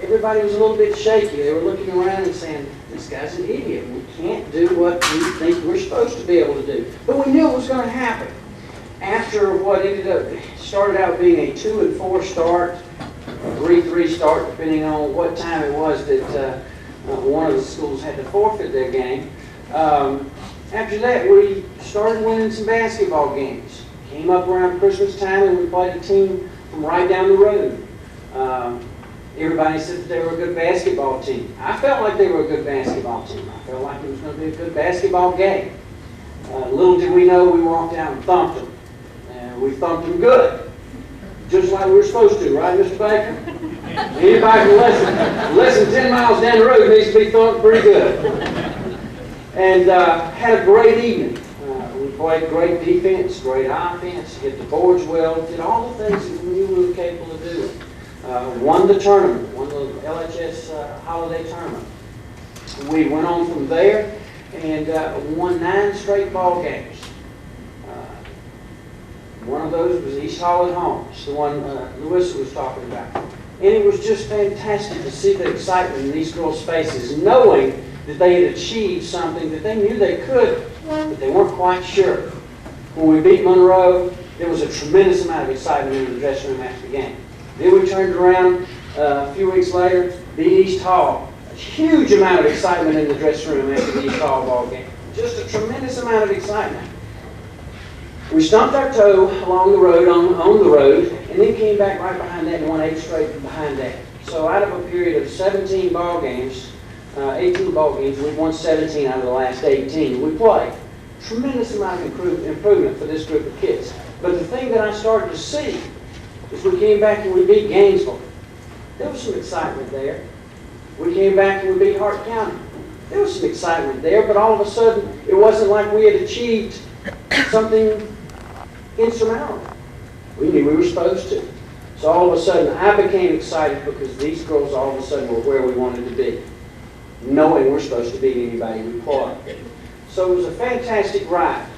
everybody was a little bit shaky. They were looking around and saying, "This guy's an idiot. We can't do what we think we're supposed to be able to do." But we knew it was going to happen. After what started out being a 2-4 start, a 3-3 start, depending on what time it was that one of the schools had to forfeit their game. After that, we started winning some basketball games. Came up around Christmas time, and we played a team from right down the road. Everybody said that they were a good basketball team. I felt like they were a good basketball team. I felt like it was going to be a good basketball game. Little did we know, we walked out and thumped them. And we thumped them good. Just like we were supposed to, right, Mr. Baker? Anybody from less than 10 miles down the road needs to be thumped pretty good. And had a great evening. We played great defense, great offense, hit the boards well, did all the things that we knew we were capable of doing. Won the tournament, won the LHS holiday tournament. We went on from there and won 9 straight ball games. One of those was East Hall at Holmes, the one Louisa was talking about. And it was just fantastic to see the excitement in these girls' faces, knowing that they had achieved something that they knew they could, but they weren't quite sure. When we beat Monroe, there was a tremendous amount of excitement in the dressing room after the game. Then we turned around a few weeks later, beat East Hall. A huge amount of excitement in the dressing room after the East Hall ball game. Just a tremendous amount of excitement. We stumped our toe along the road, on the road, and then came back right behind that and won 8 straight behind that. So out of a period of 17 ball games, 18 ball games, we won 17 out of the last 18 we played. Tremendous amount of improvement for this group of kids. But the thing that I started to see is we came back and we beat Gainesville. There was some excitement there. We came back and we beat Hart County. There was some excitement there, but all of a sudden, it wasn't like we had achieved something insurmountable. We knew we were supposed to. So all of a sudden, I became excited because these girls all of a sudden were where we wanted to be, knowing we're supposed to beat anybody we play. So it was a fantastic ride.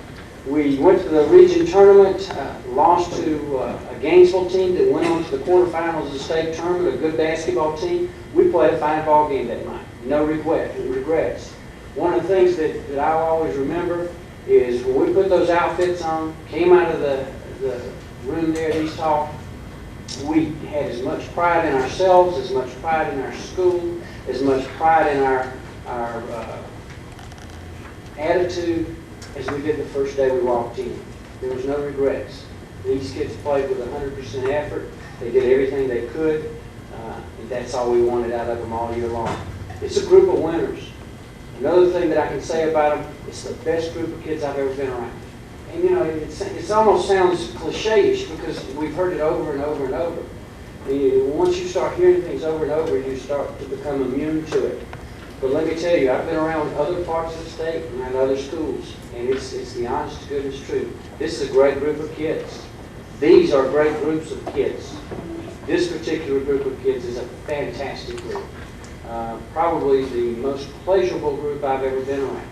We went to the region tournament, lost to a Gainesville team that went on to the quarterfinals of the state tournament, a good basketball team. We played a fine ball game that night. No regrets. One of the things that I always remember is when we put those outfits on, came out of the room there at East Hall, we had as much pride in ourselves, as much pride in our school, as much pride in our attitude as we did the first day we walked in. There was no regrets. These kids played with 100% effort. They did everything they could, and that's all we wanted out of them all year long. It's a group of winners. Another thing that I can say about them, it's the best group of kids I've ever been around. And you know, it almost sounds cliche-ish because we've heard it over and over and over. And once you start hearing things over and over, you start to become immune to it. But let me tell you, I've been around other parts of the state and around other schools, and it's the honest to goodness truth. This is a great group of kids. These are great groups of kids. This particular group of kids is a fantastic group. Probably the most pleasurable group I've ever been around.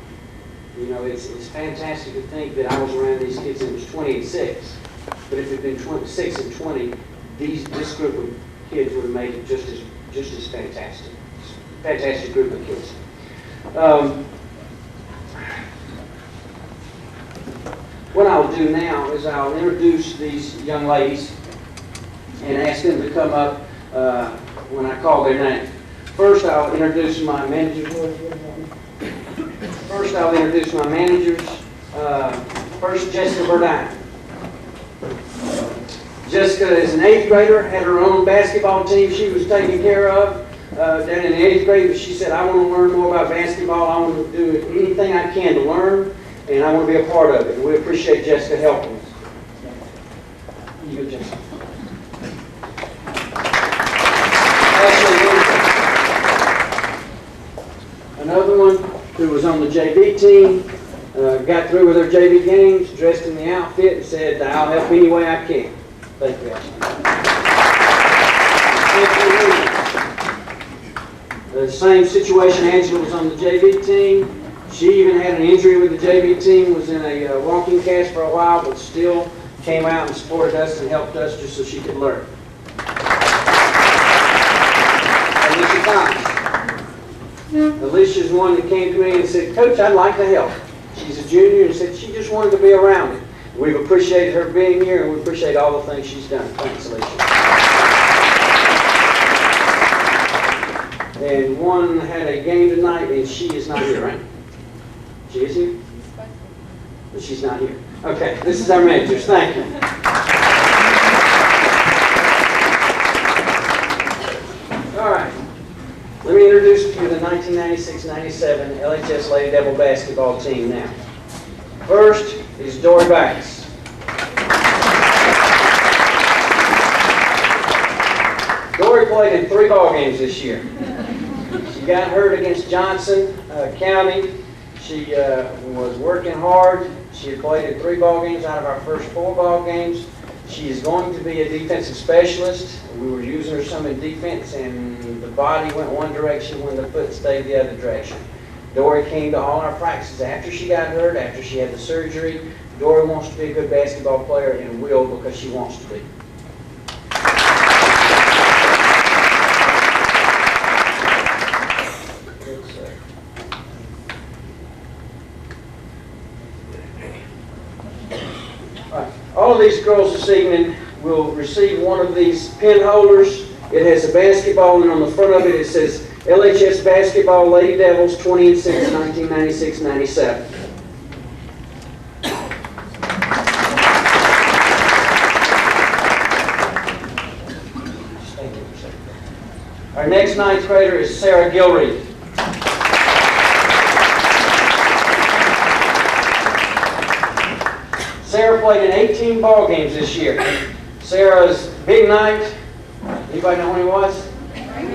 You know, it's fantastic to think that I was around these kids and it was 20 and 6. But if it had been 6 and 20, this group of kids would have made it just as fantastic. Fantastic group of kids. What I'll do now is I'll introduce these young ladies and ask them to come up when I call their name. First, I'll introduce my managers. First, Jessie Burdine. Jessica is an 8th grader, had her own basketball team she was taking care of down in the 8th grade, but she said, I want to learn more about basketball. I want to do anything I can to learn, and I want to be a part of it. And we appreciate Jessica helping us. You go, Jessica. Another one who was on the JV team, got through with her JV games, dressed in the outfit, and said, I'll help any way I can. Thank you, Ashley. The same situation, Angela was on the JV team. She even had an injury with the JV team, was in a walking cast for a while, but still came out and supported us and helped us just so she could learn. Alicia Thomas. Alicia's one that came to me and said, Coach, I'd like to help. She's a junior and said she just wanted to be around it. We've appreciated her being here and we appreciate all the things she's done. Thanks, Alicia. And one had a game tonight and she is not here, right? She is here? But she's not here. Okay, this is our managers. Thank you. All right. Let me introduce to you the 1996-97 LHS Lady Devil basketball team now. First is Dory Bass. Dory played in 3 ball games this year. She got hurt against Johnson County. She was working hard. She had played in 3 ball games out of our first 4 ball games. She is going to be a defensive specialist. We were using her some in defense, and the body went one direction when the foot stayed the other direction. Dory came to all our practices after she got hurt, after she had the surgery. Dory wants to be a good basketball player and will because she wants to be. All of these girls this evening will receive one of these pin holders. It has a basketball, and on the front of it, it says LHS Basketball Lady Devils 20 and 6, 1996-97. Our next 9th grader is Sarah Guillory. Sarah played in 18 ball games this year. Sarah's big night, anybody know when he was?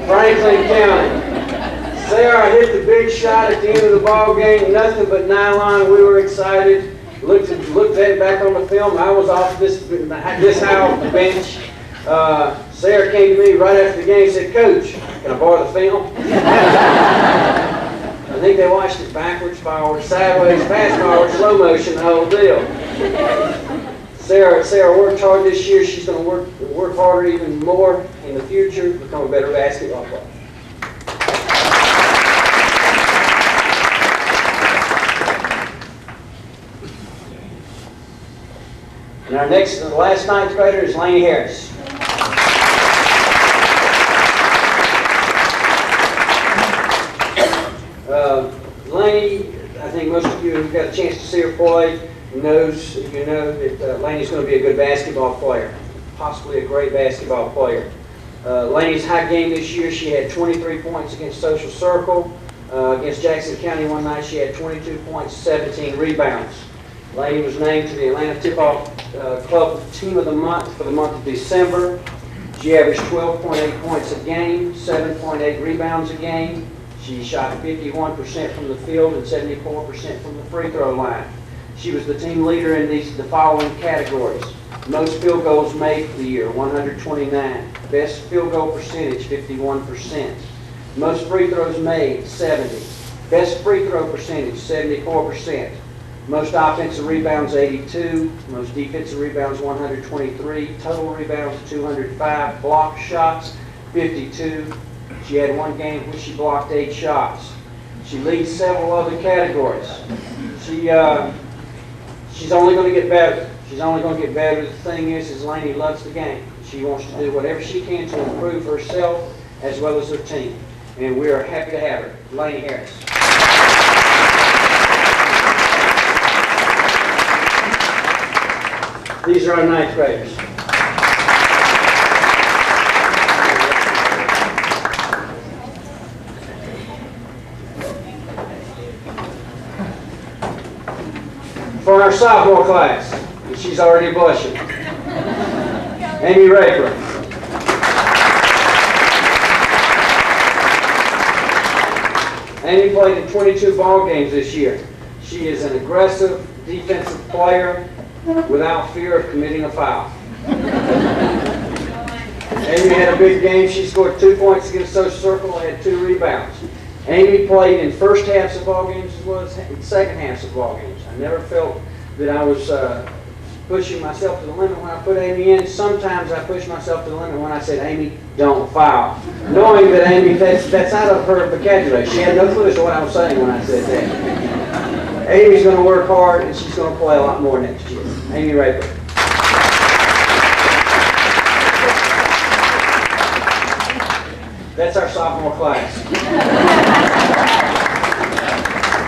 Franklin County. Sarah hit the big shot at the end of the ball game, nothing but nylon. We were excited. Looked at it back on the film. I was off this high off the bench. Sarah came to me right after the game and said, Coach, can I borrow the film? think they watched it backwards, forward, sideways, fast forward, slow motion, the whole deal. Sarah worked hard this year. She's going to work harder even more in the future, become a better basketball player. And our the last ninth grader is Elaine Harris. Elaine, I think most of you who got a chance to see her play knows that Elaine is going to be a good basketball player, possibly a great basketball player. Elaine's high game this year, she had 23 points against Social Circle. Against Jackson County one night, she had 22 points, 17 rebounds. Elaine was named to the Atlanta Tip-Off Club Team of the Month for the month of December. She averaged 12.8 points a game, 7.8 rebounds a game. She shot 51% from the field and 74% from the free throw line. She was the team leader in the following categories. Most field goals made for the year, 129. Best field goal percentage, 51%. Most free throws made, 70. Best free throw percentage, 74%. Most offensive rebounds, 82. Most defensive rebounds, 123. Total rebounds, 205. Blocked shots, 52. She had one game in which she blocked 8 shots. She leads several other categories. She's only going to get better. She's only going to get better. The thing is Elaine loves the game. She wants to do whatever she can to improve herself as well as her team. And we are happy to have her. Elaine Harris. These are our ninth graders. For our sophomore class, and she's already blushing, Amy Rayford. Amy played in 22 ball games this year. She is an aggressive defensive player without fear of committing a foul. Amy had a big game. She scored 2 points against Social Circle and had 2 rebounds. Amy played in first halves of ball games as well as in second halves of ball games. I never felt that I was pushing myself to the limit when I put Amy in. Sometimes I pushed myself to the limit when I said, Amy, don't foul. Knowing that Amy, that's out of her vocabulary. She had no clue as to what I was saying when I said that. Amy's going to work hard and she's going to play a lot more next year. Amy Rayford. That's our sophomore class.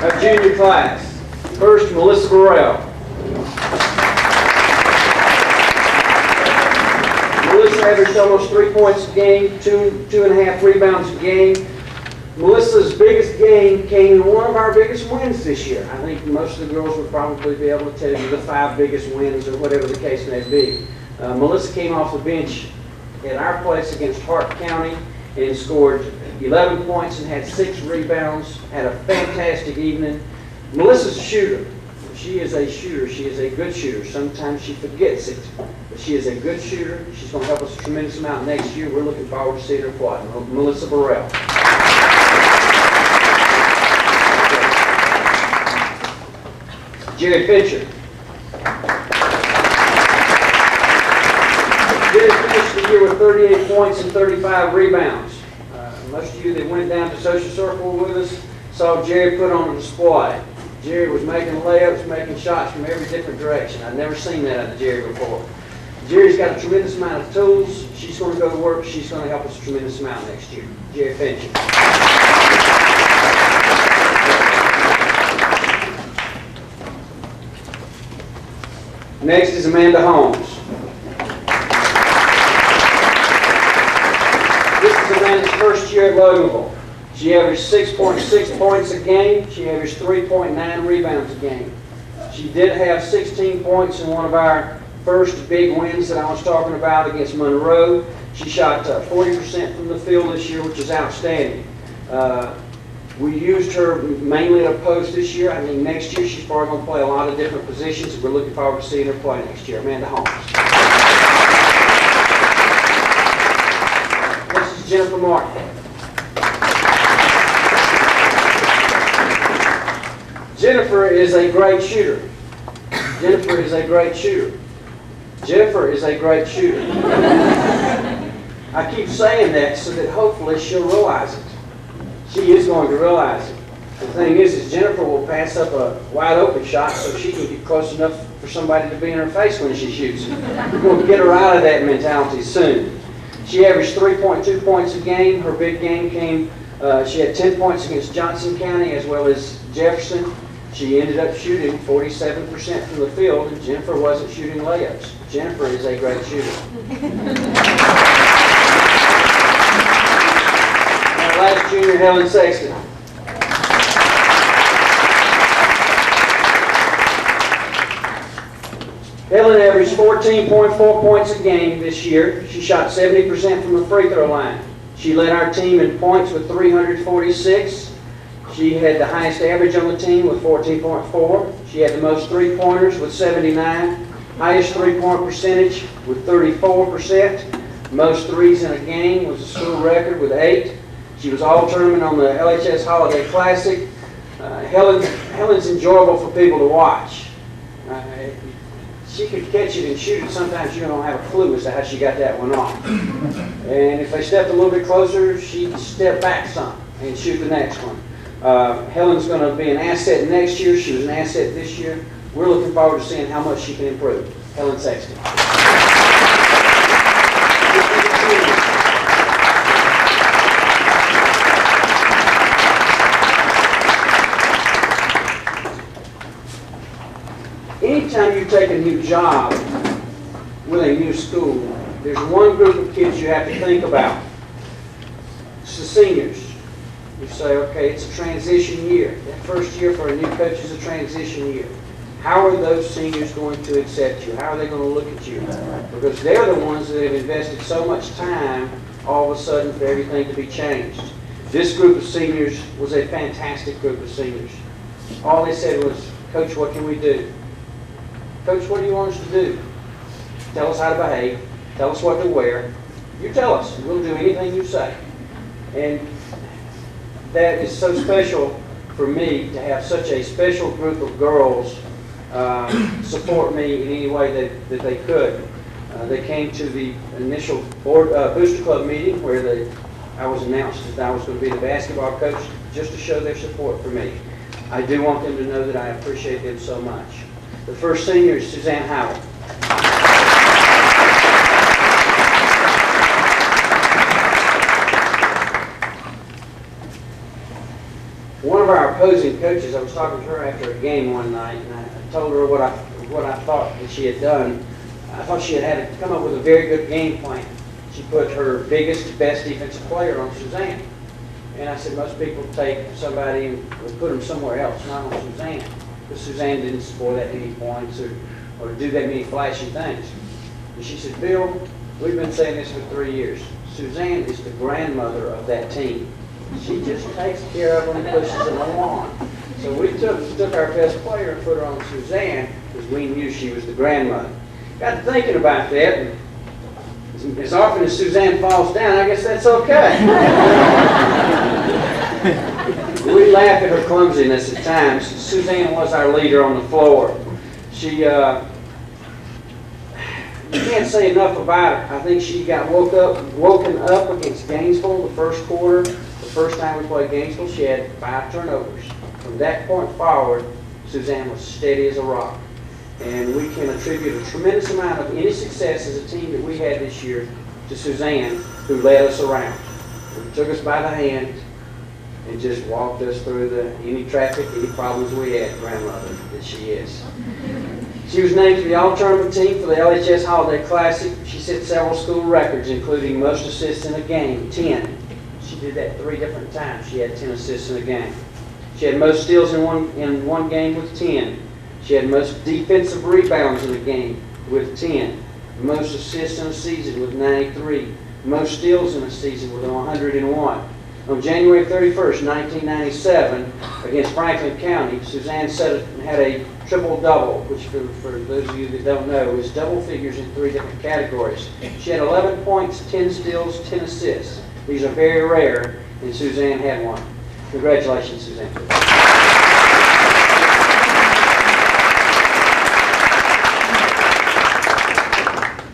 Our junior class. First, Melissa Burrell. Melissa averaged almost 3 points a game, 2.5 rebounds a game. Melissa's biggest game came in one of our biggest wins this year. I think most of the girls would probably be able to tell you the 5 biggest wins or whatever the case may be. Melissa came off the bench at our place against Hart County and scored 11 points and had 6 rebounds, had a fantastic evening. Melissa's a shooter. She is a shooter. She is a good shooter. Sometimes she forgets it, but she is a good shooter. She's going to help us a tremendous amount next year. We're looking forward to seeing her play. Melissa Burrell. Jerry Fincher. Jerry finished the year with 38 points and 35 rebounds. Most of you that went down to Social Circle with us saw Jerry put on a display. Jerry was making layups, making shots from every different direction. I've never seen that out of Jerry before. Jerry's got a tremendous amount of tools. She's going to go to work. She's going to help us a tremendous amount next year. Jerry Fincher. Next is Amanda Holmes. This is Amanda's first year at Loganville. She averaged 6.6 points a game. She averaged 3.9 rebounds a game. She did have 16 points in one of our first big wins that I was talking about against Monroe. She shot 40% from the field this year, which is outstanding. We used her mainly at a post this year. I think next year she's probably going to play a lot of different positions. We're looking forward to seeing her play next year. Amanda Holmes. This is Jennifer Martin. Jennifer is a great shooter. Jennifer is a great shooter. Jennifer is a great shooter. I keep saying that so that hopefully she'll realize it. She is going to realize it. The thing is Jennifer will pass up a wide open shot so she can get close enough for somebody to be in her face when she shoots. We're going to get her out of that mentality soon. She averaged 3.2 points a game. Her big game came, she had 10 points against Johnson County as well as Jefferson. She ended up shooting 47% from the field, and Jennifer wasn't shooting layups. Jennifer is a great shooter. Our last junior, Helen Sexton. Helen averaged 14.4 points a game this year. She shot 70% from the free throw line. She led our team in points with 346. She had the highest average on the team with 14.4. She had the most three-pointers with 79. Highest three-point percentage with 34%. Most threes in a game was a school record with 8. She was all-tournament on the LHS Holiday Classic. Helen's enjoyable for people to watch. She could catch it and shoot it. Sometimes you don't have a clue as to how she got that one off. And if they stepped a little bit closer, she'd step back some and shoot the next one. Helen's going to be an asset next year. She was an asset this year. We're looking forward to seeing how much she can improve. Helen Sexton. Anytime you take a new job with a new school, there's one group of kids you have to think about. It's the seniors. You say, okay, it's a transition year. That first year for a new coach is a transition year. How are those seniors going to accept you? How are they going to look at you? Because they're the ones that have invested so much time all of a sudden for everything to be changed. This group of seniors was a fantastic group of seniors. All they said was, Coach, what can we do? Coach, what do you want us to do? Tell us how to behave. Tell us what to wear. You tell us. We'll do anything you say. And that is so special for me to have such a special group of girls support me in any way that they could. They came to the initial Booster Club meeting where I was announced that I was going to be the basketball coach just to show their support for me. I do want them to know that I appreciate them so much. The first senior is Suzanne Howard. One of our opposing coaches, I was talking to her after a game one night, and I told her what I thought that she had done. I thought she had to come up with a very good game plan. She put her biggest, best defensive player on Suzanne. And I said, most people take somebody and put them somewhere else, not on Suzanne. Because Suzanne didn't score that many points or do that many flashy things. And she said, Bill, we've been saying this for 3 years. Suzanne is the grandmother of that team. She just takes care of them and pushes them along. So we took our best player and put her on Suzanne because we knew she was the grandmother. Got to thinking about that. And as often as Suzanne falls down, I guess that's okay. We laugh at her clumsiness at times. Suzanne was our leader on the floor. She, you can't say enough about her. I think she got woken up against Gainesville the first quarter. The first time we played Gainesville, she had 5 turnovers. From that point forward, Suzanne was steady as a rock. And we can attribute a tremendous amount of any success as a team that we had this year to Suzanne, who led us around. Who took us by the hand and just walked us through any traffic, any problems we had, grandmother that she is. She was named to the all-tournament team for the LHS Holiday Classic. She set several school records, including most assists in a game, 10. She did that 3 different times. She had 10 assists in a game. She had most steals in one game with 10. She had most defensive rebounds in a game with 10. Most assists in a season with 93. Most steals in a season with 101. On January 31st, 1997, against Franklin County, Suzanne had a triple-double, which for those of you that don't know, is double figures in 3 different categories. She had 11 points, 10 steals, 10 assists. These are very rare, and Suzanne had one. Congratulations, Suzanne.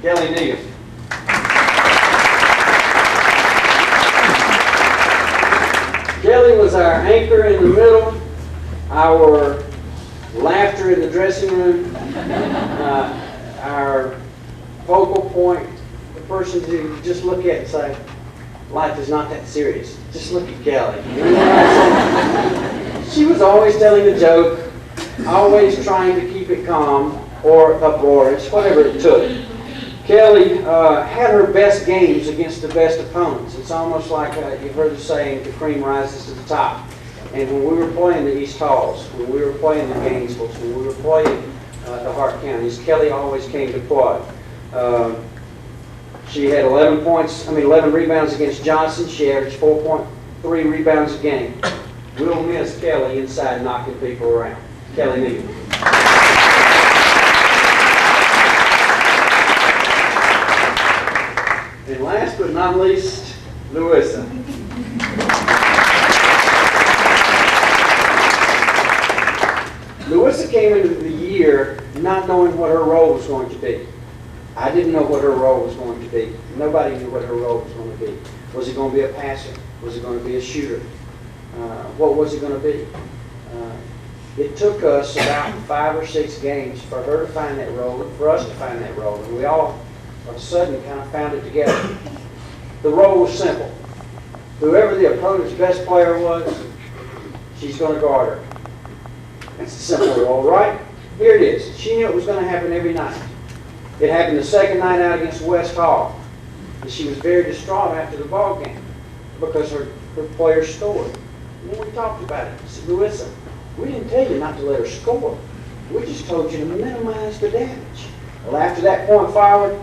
Kelly Neal. Kelly was our anchor in the middle, our laughter in the dressing room, our focal point, the person to just look at and say, life is not that serious. Just look at Kelly. You know what I'm saying? She was always telling a joke, always trying to keep it calm or uproarious, whatever it took. Kelly had her best games against the best opponents. It's almost like you've heard the saying, the cream rises to the top. And when we were playing the East Halls, when we were playing the Gainesvilles, when we were playing the Hart Counties, Kelly always came to play. She had 11 rebounds against Johnson. She averaged 4.3 rebounds a game. We'll miss Kelly inside knocking people around. Kelly Neal. And last but not least, Louisa. Louisa came into the year not knowing what her role was going to be. I didn't know what her role was going to be. Nobody knew what her role was going to be. Was it going to be a passer? Was it going to be a shooter? What was it going to be? It took us about 5 or 6 games for her to find that role and for us to find that role. And we all, of a sudden, kind of found it together. The role was simple. Whoever the opponent's best player was, she's going to guard her. That's a simple role, right? Here it is. She knew it was going to happen every night. It happened the second night out against West Hall. And she was very distraught after the ball game because her player scored. And then we talked about it. I said, Louisa, we didn't tell you not to let her score. We just told you to minimize the damage. Well, after that point forward,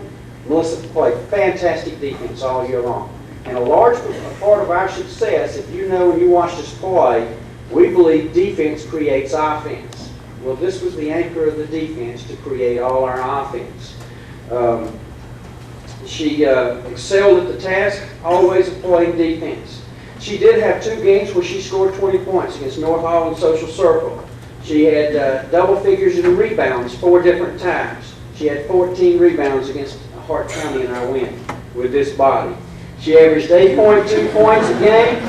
Melissa played fantastic defense all year long. And a large part of our success, if you know when you watched us play, we believe defense creates offense. Well, this was the anchor of the defense to create all our offense. She excelled at the task, always playing defense. She did have 2 games where she scored 20 points against North Hall and Social Circle. She had double figures in rebounds 4 different times. She had 14 rebounds against Hart County in our win with this body. She averaged 8.2 points a game,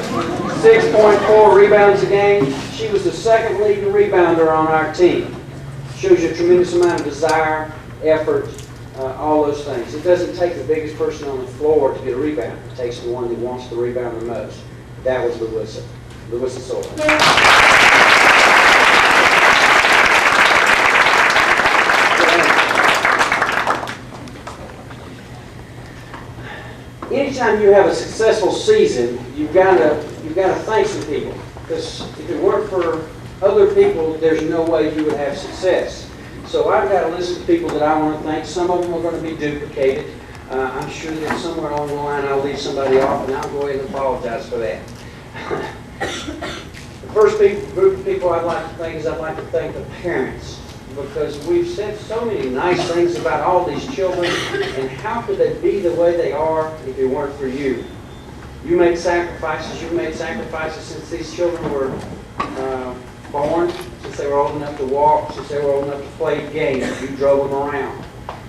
6.4 rebounds a game. She was the second leading rebounder on our team. Shows you a tremendous amount of desire, effort, all those things. It doesn't take the biggest person on the floor to get a rebound. It takes the one that wants to rebound the most. That was Louisa. Louisa Sauer. Anytime you have a successful season, you've got to thank some people. Because if it weren't for other people, there's no way you would have success. So I've got a list of people that I want to thank. Some of them are going to be duplicated. I'm sure that somewhere along the line I'll leave somebody off, and I'll go ahead and apologize for that. The first group of people I'd like to thank is I'd like to thank the parents, because we've said so many nice things about all these children, and how could they be the way they are if it weren't for you? You made sacrifices. You've made sacrifices since these children were born, since they were old enough to walk, since they were old enough to play games. You drove them around.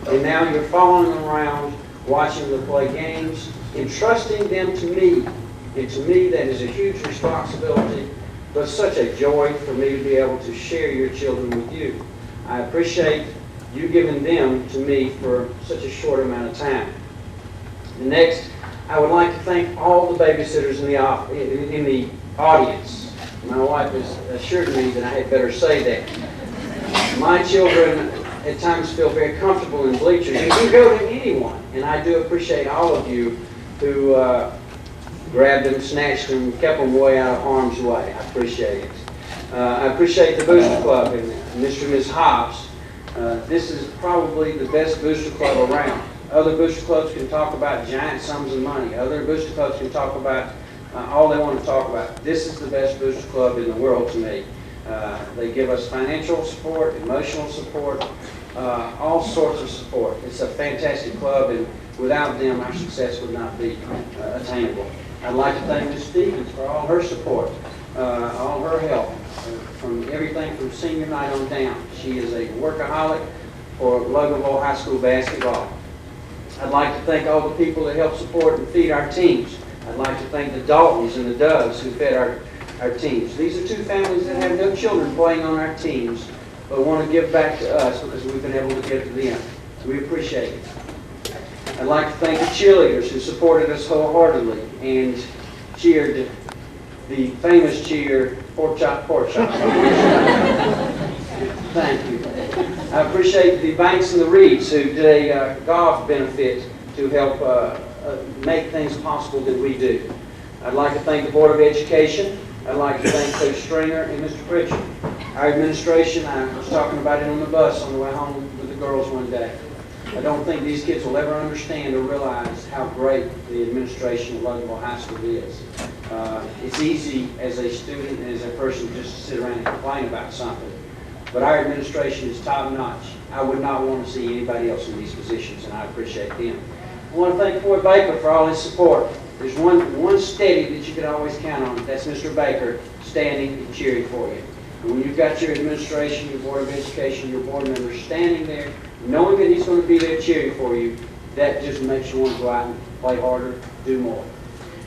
And now you're following them around, watching them play games, entrusting them to me. And to me, that is a huge responsibility, but such a joy for me to be able to share your children with you. I appreciate you giving them to me for such a short amount of time. And next, I would like to thank all the babysitters in the audience. My wife has assured me that I had better say that. My children at times feel very comfortable in bleachers. You can go to anyone, and I do appreciate all of you who grabbed them, snatched them, kept them way out of harm's way. I appreciate it. I appreciate the Booster Club and Mr. and Ms. Hobbs. This is probably the best booster club around. Other booster clubs can talk about giant sums of money. Other booster clubs can talk about all they want to talk about. This is the best booster club in the world to me. They give us financial support, emotional support, all sorts of support. It's a fantastic club, and without them, our success would not be attainable. I'd like to thank Ms. Stevens for all her support, all her help, from everything from senior night on down. She is a workaholic for Loganville High School basketball. I'd like to thank all the people that help support and feed our teams. I'd like to thank the Daltons and the Doves who fed our teams. These are two families that have no children playing on our teams, but want to give back to us because we've been able to give to them. We appreciate it. I'd like to thank the cheerleaders who supported us wholeheartedly and cheered the famous cheer, pork chop, pork chop. Thank you. I appreciate the Banks and the Reeds who did a golf benefit to help make things possible that we do. I'd like to thank the Board of Education. I'd like to thank Coach Stringer and Mr. Pritchard. Our administration, I was talking about it on the bus on the way home with the girls one day. I don't think these kids will ever understand or realize how great the administration of Loganville High School is. It's easy as a student and as a person just to sit around and complain about something. But our administration is top-notch. I would not want to see anybody else in these positions, and I appreciate them. I want to thank Floyd Baker for all his support. There's one steady that you can always count on. That's Mr. Baker standing and cheering for you. And when you've got your administration, your Board of Education, your board members standing there, knowing that he's going to be there cheering for you, that just makes you want to go out and play harder, do more.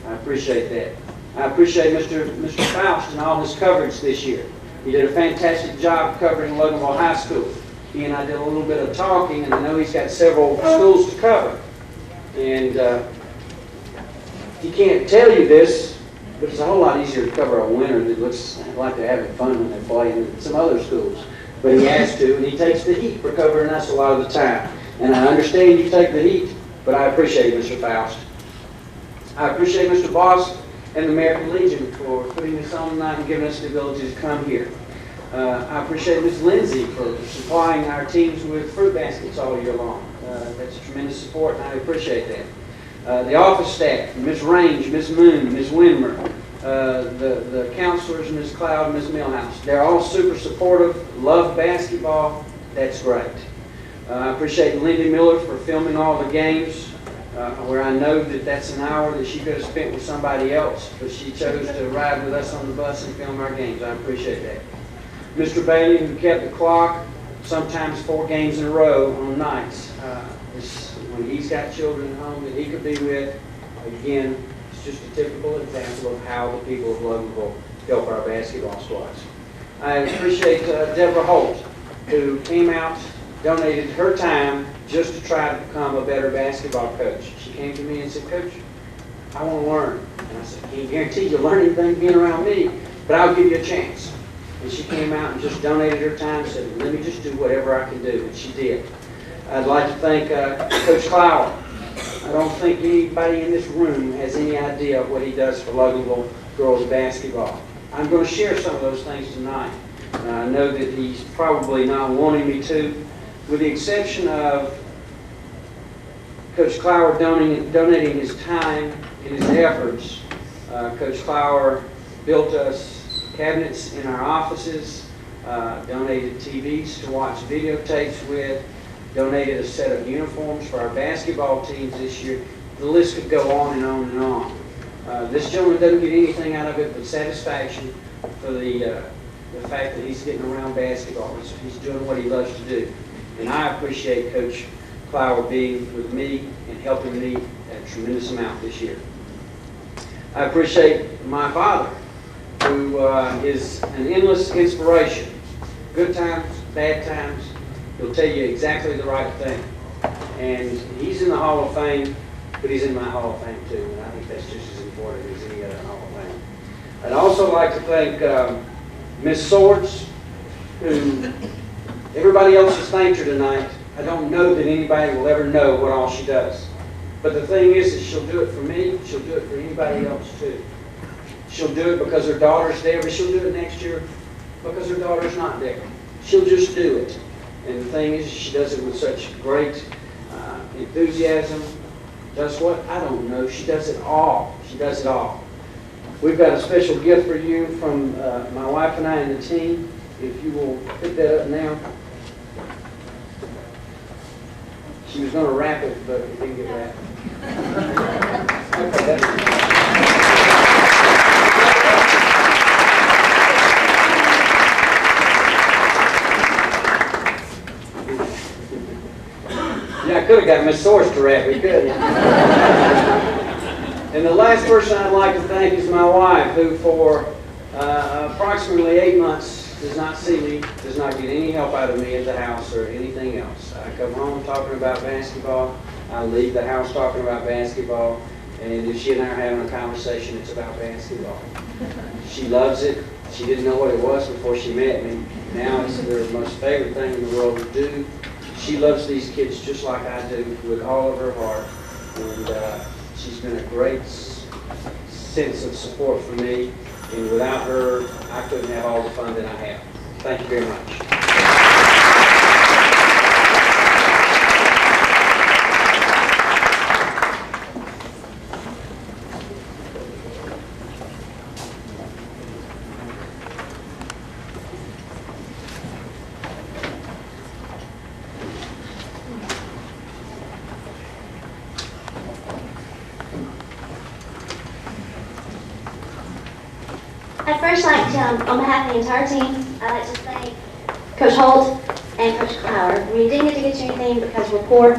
I appreciate that. I appreciate Mr. Faust and all his coverage this year. He did a fantastic job covering Loganville High School. He and I did a little bit of talking, and I know he's got several schools to cover. And he can't tell you this, but it's a whole lot easier to cover a winner that looks like they're having fun when they play in some other schools. But he has to, and he takes the heat for covering us a lot of the time. And I understand you take the heat, but I appreciate Mr. Faust. I appreciate Mr. Boss and the American Legion for putting this on tonight and giving us the ability to come here. I appreciate Ms. Lindsay for supplying our teams with fruit baskets all year long. That's a tremendous support, and I appreciate that. The office staff, Ms. Range, Ms. Moon, Ms. Winmer, the counselors, Ms. Cloud, Ms. Millhouse, they're all super supportive, love basketball. That's great. I appreciate Lindy Miller for filming all the games, where I know that that's an hour that she could have spent with somebody else, but she chose to ride with us on the bus and film our games. I appreciate that. Mr. Bailey, who kept the clock, sometimes 4 games in a row on nights. When he's got children at home that he could be with, again, it's just a typical example of how the people of Loganville help our basketball squads. I appreciate Deborah Holt, who came out, donated her time just to try to become a better basketball coach. She came to me and said, "Coach, I want to learn." And I said, "I can't guarantee you'll learn anything being around me, but I'll give you a chance." And she came out and just donated her time and said, "Let me just do whatever I can do," and she did. I'd like to thank Coach Sauer. I don't think anybody in this room has any idea of what he does for Loganville girls basketball. I'm going to share some of those things tonight. I know that he's probably not wanting me to, with the exception of Coach Clower donating his time and his efforts. Coach Clower built us cabinets in our offices, donated TVs to watch videotapes with, donated a set of uniforms for our basketball teams this year. The list could go on and on and on. This gentleman doesn't get anything out of it but satisfaction for the fact that he's getting around basketball. He's doing what he loves to do. And I appreciate Coach Clower being with me and helping me a tremendous amount this year. I appreciate my father, who is an endless inspiration. Good times, bad times, he'll tell you exactly the right thing. And he's in the Hall of Fame, but he's in my Hall of Fame too, and I think that's just as important as any other Hall of Fame. I'd also like to thank Miss Swords, who everybody else has thanked her tonight. I don't know that anybody will ever know what all she does. But the thing is she'll do it for me, she'll do it for anybody else too. She'll do it because her daughter's there, but she'll do it next year because her daughter's not there. She'll just do it. And the thing is, she does it with such great enthusiasm. Does what? I don't know. She does it all. She does it all. We've got a special gift for you from my wife and I and the team. If you will pick that up now. She was going to wrap it, but it didn't get wrapped. Okay, that's Yeah, I could have got Miss Source to rap, we could. And the last person I'd like to thank is my wife, who for approximately 8 months does not see me, does not get any help out of me at the house or anything else. I come home talking about basketball, I leave the house talking about basketball, and if she and I are having a conversation, it's about basketball. She loves it. She didn't know what it was before she met me. Now it's her most favorite thing in the world to do. She loves these kids just like I do with all of her heart. And she's been a great sense of support for me. And without her, I couldn't have all the fun that I have. Thank you very much. I'd first like to, on behalf of the entire team, I'd like to thank Coach Holt and Coach Sauer. We didn't get to get you anything because we're poor.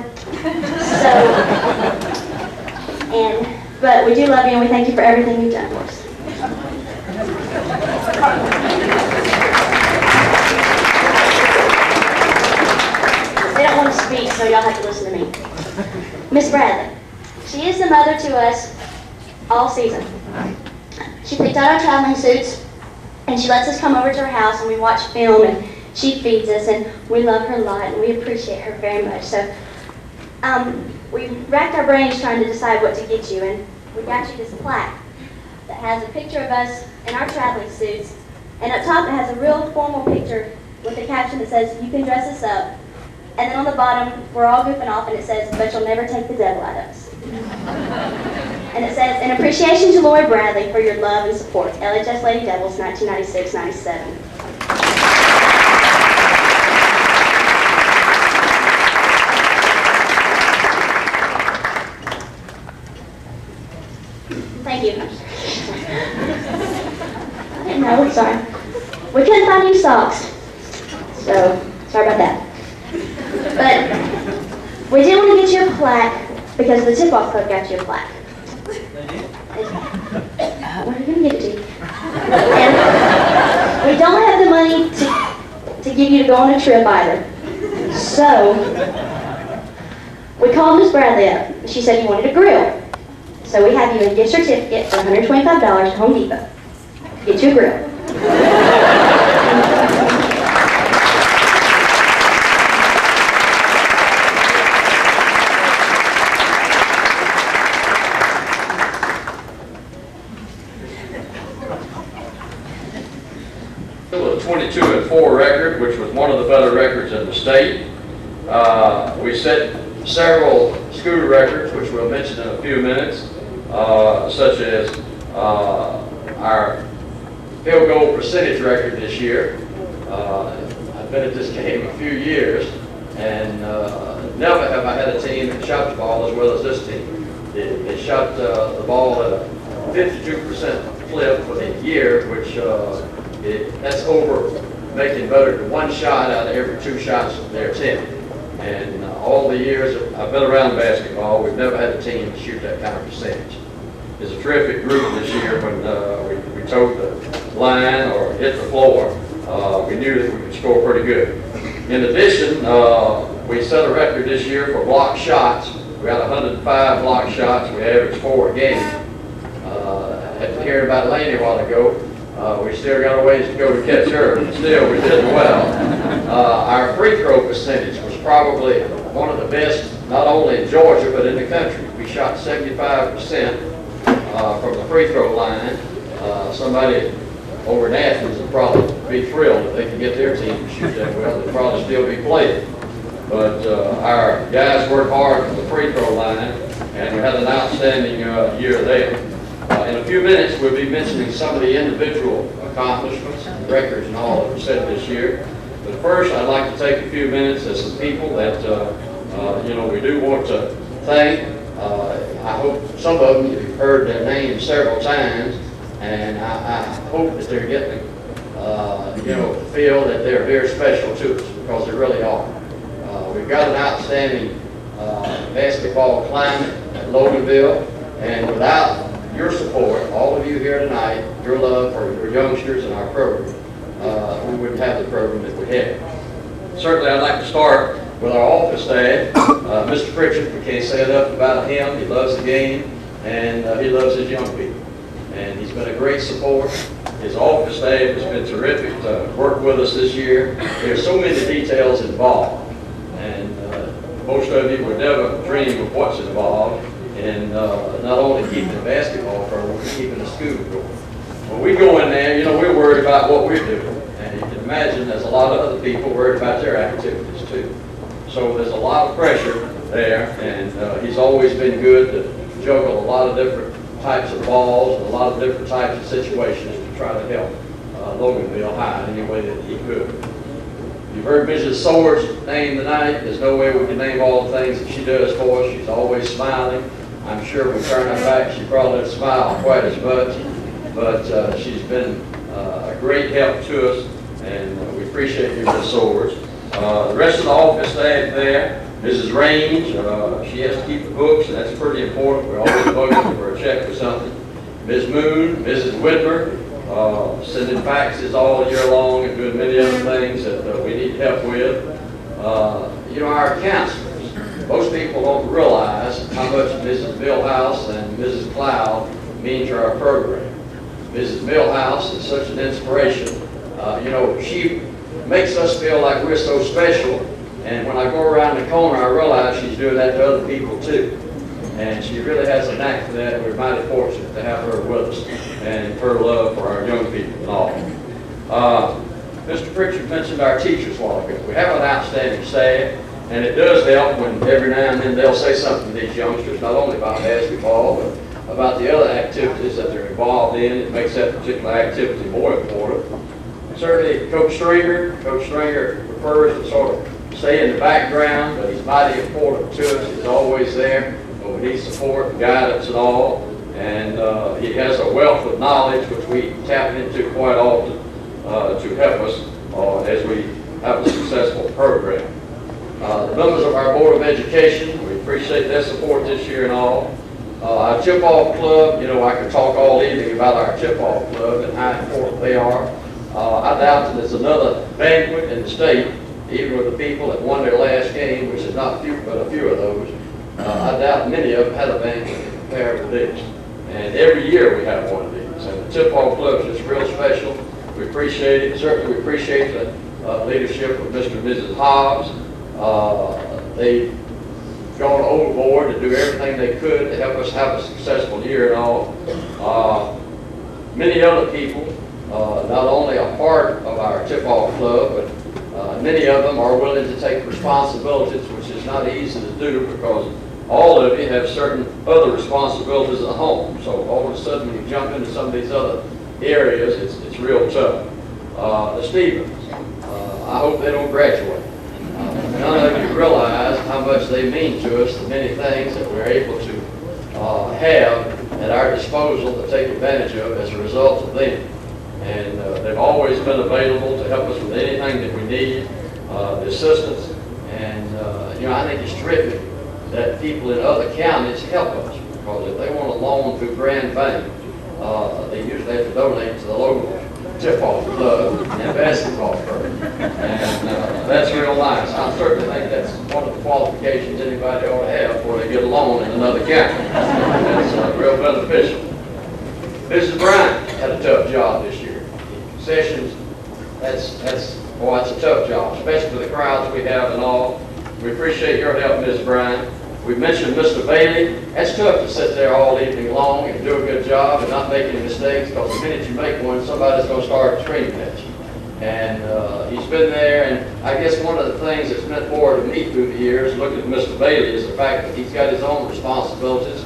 But we do love you and we thank you for everything you've done for us. They don't want to speak, so y'all have to listen to me. Miss Bradley. She is the mother to us all season. She picked out our traveling suits, and she lets us come over to her house, and we watch film, and she feeds us, and we love her a lot, and we appreciate her very much. So we racked our brains trying to decide what to get you, and we got you this plaque that has a picture of us in our traveling suits, and up top it has a real formal picture with a caption that says, "You can dress us up." And then on the bottom, we're all goofing off, and it says, "But you'll never take the devil out of us." And it says, "In appreciation to Lori Bradley for your love and support, LHS Lady Devils, 1996-97. Thank you. I didn't know, sorry. We couldn't find any socks, so sorry about that. But we did want to get you a plaque because the tip-off club got you a plaque. Where are you going to get it to? And we don't have the money to give you to go on a trip either. So we called Miss Bradley up. And she said you wanted a grill. So we have you a gift certificate for $125 to Home Depot. Get you a grill. A 22-4 record, which was one of the better records in the state. We set several school records, which we'll mention in a few minutes, such as our field goal percentage record this year. I've been at this game a few years, and never have I had a team that shot the ball as well as this team. They shot the ball at a 52% clip for the year, which that's over making better than one shot out of every 2 shots they're attempting. And all the years I've been around basketball, we've never had a team to shoot that kind of percentage. It's a terrific group this year. When we towed the line or hit the floor, we knew that we could score pretty good. In addition, we set a record this year for block shots. We had 105 block shots. We averaged 4 a game. After hearing about Elaine a while ago, we still got a ways to go to catch her, but still we did well. Our free throw percentage was probably one of the best, not only in Georgia, but in the country. We shot 75% from the free throw line. Somebody over in Athens would probably be thrilled if they could get their team to shoot that well. They'd probably still be playing. But our guys worked hard from the free throw line, and we had an outstanding year there. In a few minutes, we'll be mentioning some of the individual accomplishments and records and all that were set this year. But first, I'd like to take a few minutes as some people that we do want to thank. I hope some of them you've heard their names several times, and I hope that they're getting to feel that they're very special to us, because they really are. We've got an outstanding basketball climate at Loganville, and without your support, all of you here tonight, your love for your youngsters and our program, we wouldn't have the program that we have. Certainly, I'd like to start with our office staff. Mr. Pritchard, we can't say enough about him. He loves the game, and he loves his young people. And he's been a great support. His office staff has been terrific to work with us this year. There's so many details involved, and most of you would never dream of what's involved in not only keeping the basketball program, but keeping the school going. When we go in there, you know, we're worried about what we're doing, and you can imagine there's a lot of other people worried about their activities too. So there's a lot of pressure there, and he's always been good to juggle a lot of different types of balls and a lot of different types of situations to try to help Loganville High in any way that he could. You've heard Mrs. Sauer's name tonight. There's no way we can name all the things that she does for us. She's always smiling. I'm sure if we turn our back, she probably doesn't smile quite as much, but she's been a great help to us, and we appreciate you, Mrs. Sauers. The rest of the office staff there, Mrs. Range, she has to keep the books, and that's pretty important. We're always looking for a check or something. Ms. Moon, Mrs. Whitmer, sending faxes all year long and doing many other things that we need help with. You know, our counselors, most people don't realize how much Mrs. Millhouse and Mrs. Cloud mean to our program. Mrs. Millhouse is such an inspiration. You know, she makes us feel like we're so special, and when I go around the corner, I realize she's doing that to other people too. And she really has a knack for that. We're mighty fortunate to have her with us and her love for our young people and all. Mr. Pritchard mentioned our teachers a while ago. We have an outstanding staff, and it does help when every now and then they'll say something to these youngsters, not only about basketball, but about the other activities that they're involved in. It makes that particular activity more important. Certainly, Coach Stringer prefers to sort of stay in the background, but he's mighty important to us. He's always there. We need support and guidance and all, and he has a wealth of knowledge which we tap into quite often to help us as we have a successful program. The members of our Board of Education, we appreciate their support this year and all. Our tip-off club, you know, I could talk all evening about our tip-off club and how important they are. I doubt that there's another banquet in the state, even with the people that won their last game, which is not few, but a few of those. I doubt many of them had a banquet compared with this. And every year we have one of these. And the tip-off club is just real special. We appreciate it. Certainly we appreciate the leadership of Mr. and Mrs. Hobbs. They've gone overboard to do everything they could to help us have a successful year and all. Many other people, not only a part of our tip-off club, but many of them are willing to take responsibilities, which is not easy to do because all of you have certain other responsibilities at home. So all of a sudden when you jump into some of these other areas, it's real tough. The Stevens, I hope they don't graduate. None of you realize how much they mean to us, the many things that we're able to have at our disposal to take advantage of as a result of them. And they've always been available to help us with anything that we need, the assistance. And you know, I think it's terrific that people in other counties help us, because if they want a loan through Grand Bank, they usually have to donate to the local tip-off club and basketball program. And that's real nice. I certainly think that's one of the qualifications anybody ought to have before they get a loan in another county. That's real beneficial. Mrs. Bryant had a tough job this year. Sessions, that's a tough job, especially with the crowds we have and all. We appreciate your help, Ms. Bryant. We mentioned Mr. Bailey. That's tough to sit there all evening long and do a good job and not make any mistakes, because the minute you make one, somebody's going to start screaming at you. And he's been there, and I guess one of the things that's meant more to me through the years, looking at Mr. Bailey, is the fact that he's got his own responsibilities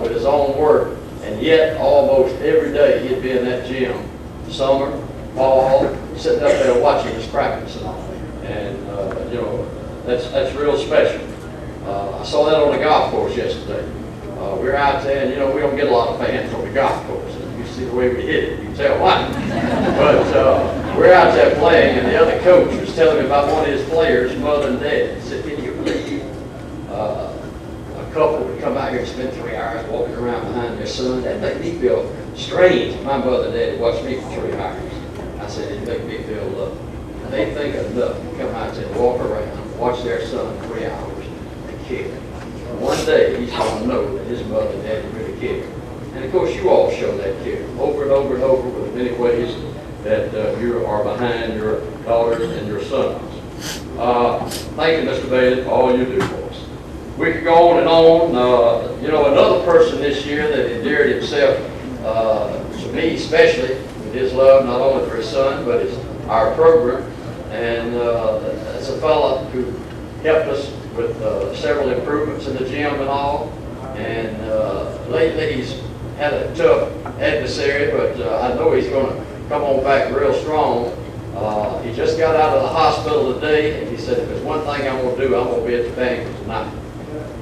with his own work, and yet almost every day he'd be in that gym, summer, fall, sitting up there watching us practice and all. And you know, that's real special. I saw that on the golf course yesterday. We were out there, and you know, we don't get a lot of fans on the golf course. You see the way we hit it, you can tell why. But we're out there playing, and the other coach was telling me about one of his players' mother and dad. He said, "Can you believe a couple would come out here and spend 3 hours walking around behind their son. That made me feel strange. My mother and daddy watched me for 3 hours. I said, it made me feel loved. They think enough to come out and walk around, watch their son 3 hours, and care. One day, he's going to know that his mother and daddy really care. And of course, you all show that care over and over and over with many ways that you are behind your daughters and your sons. Thank you, Mr. Bailey, for all you do for us. We could go on and on. You know, another person this year that endeared himself to me especially with his love, not only for his son, but our program. And it's a fellow who helped us with several improvements in the gym and all. And lately he's had a tough adversary, but I know he's going to come on back real strong. He just got out of the hospital today, and he said, if there's one thing I'm going to do, I'm going to be at the banquet tonight.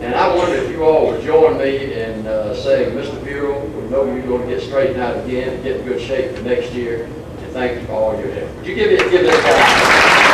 And I wonder if you all would join me in saying, Mr. Buell, we know you're going to get straightened out again and get in good shape for next year, and thank you for all your help. Would you give that guy?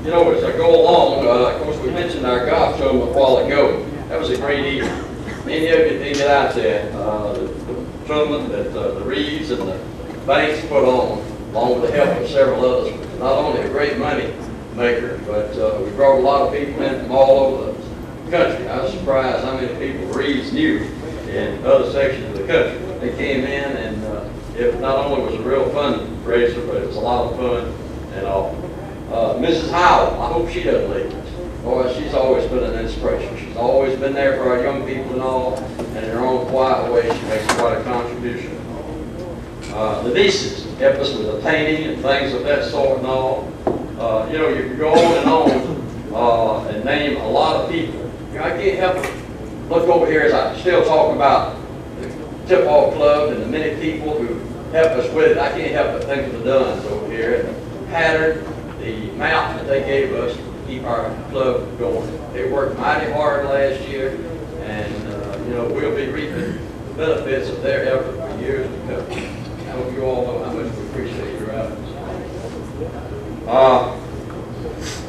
You know, as I go along, of course, we mentioned our golf tournament a while ago. That was a great evening. Many of you didn't get out there. The tournament that the Reeves and the Banks put on, along with the help of several others, was not only a great money maker, but we brought a lot of people in from all over the country. I was surprised how many people Reeves knew in other sections of the country. They came in, and it not only was a real fundraiser, but it was a lot of fun and all. Mrs. Howard, I hope she doesn't leave us. Boy, she's always been an inspiration. She's always been there for our young people and all, and in her own quiet way, she makes quite a contribution. The nieces help us with the painting and things of that sort and all. You know, you can go on and on and name a lot of people. You know, I can't help but look over here as I still talk about the tip-off club and the many people who help us with it. I can't help but think of the Duns over here and the pattern, the amount that they gave us to keep our club going. They worked mighty hard last year, and you know, we'll be reaping the benefits of their effort for years to come. I hope you all know how much we appreciate your efforts.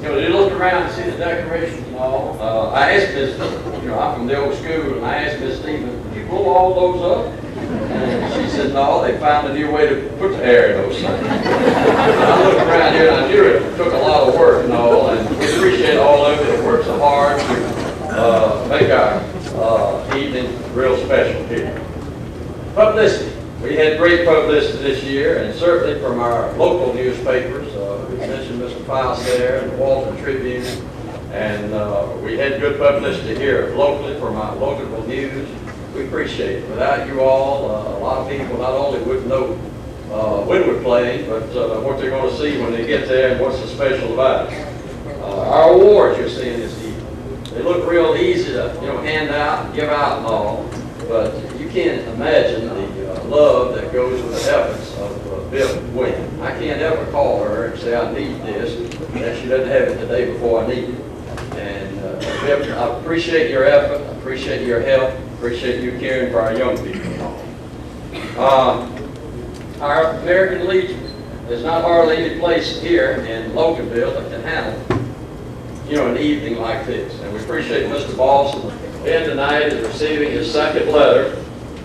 You know, you look around and see the decorations and all. I asked Miss, you know, I'm from the old school, and I asked Miss Stevens, "Did you blow all those up?" And she said, "No, they found a new way to put the air in those things." I looked around here, and I knew it took a lot of work and all, and we appreciate all of it. It worked so hard to make our evening real special here. Publicity. We had great publicity this year, and certainly from our local newspapers. We mentioned Mr. Files there and the Walton Tribune, and we had good publicity here locally from our local news. We appreciate it. Without you all, a lot of people not only wouldn't know when we're playing, but what they're going to see when they get there and what's so special about it. Our awards you're seeing this evening, they look real easy to hand out and give out and all, but you can't imagine the love that goes with the efforts of Bill Wynn. I can't ever call her and say I need this, and she doesn't have it the day before I need it. And Bill, I appreciate your effort, I appreciate your help, appreciate you caring for our young people. Our American Legion, there's not hardly any place here in Loganville that can handle, an evening like this. And we appreciate Mr. Boston. Ben tonight is receiving his second letter.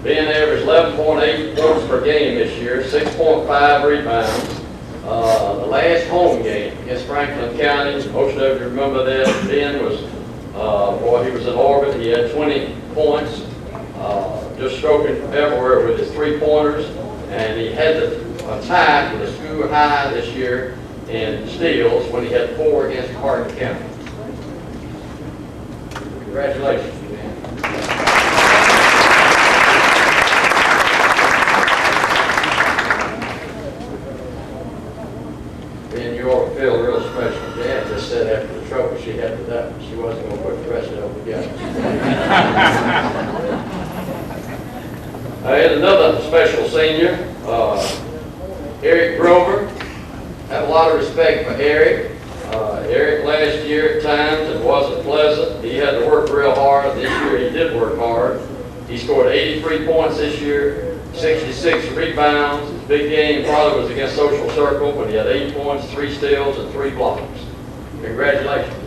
Ben averaged 11.8 points per game this year, 6.5 rebounds. The last home game against Franklin County, most of you remember that. Ben was, he was in orbit. He had 20 points, just stroking from everywhere with his three-pointers. And he had a tie for the school high this year in steals when he had 4 against Hardin County. Congratulations, Ben. Ben, you ought to feel real special. Dad just said after the trouble she had with that one, she wasn't going to put the rest of them together. I had another special senior, Eric Grover. I have a lot of respect for Eric. Eric last year at times it wasn't pleasant. He had to work real hard. This year he did work hard. He scored 83 points this year, 66 rebounds. His big game probably was against Social Circle, but he had 8 points, 3 steals, and 3 blocks. Congratulations.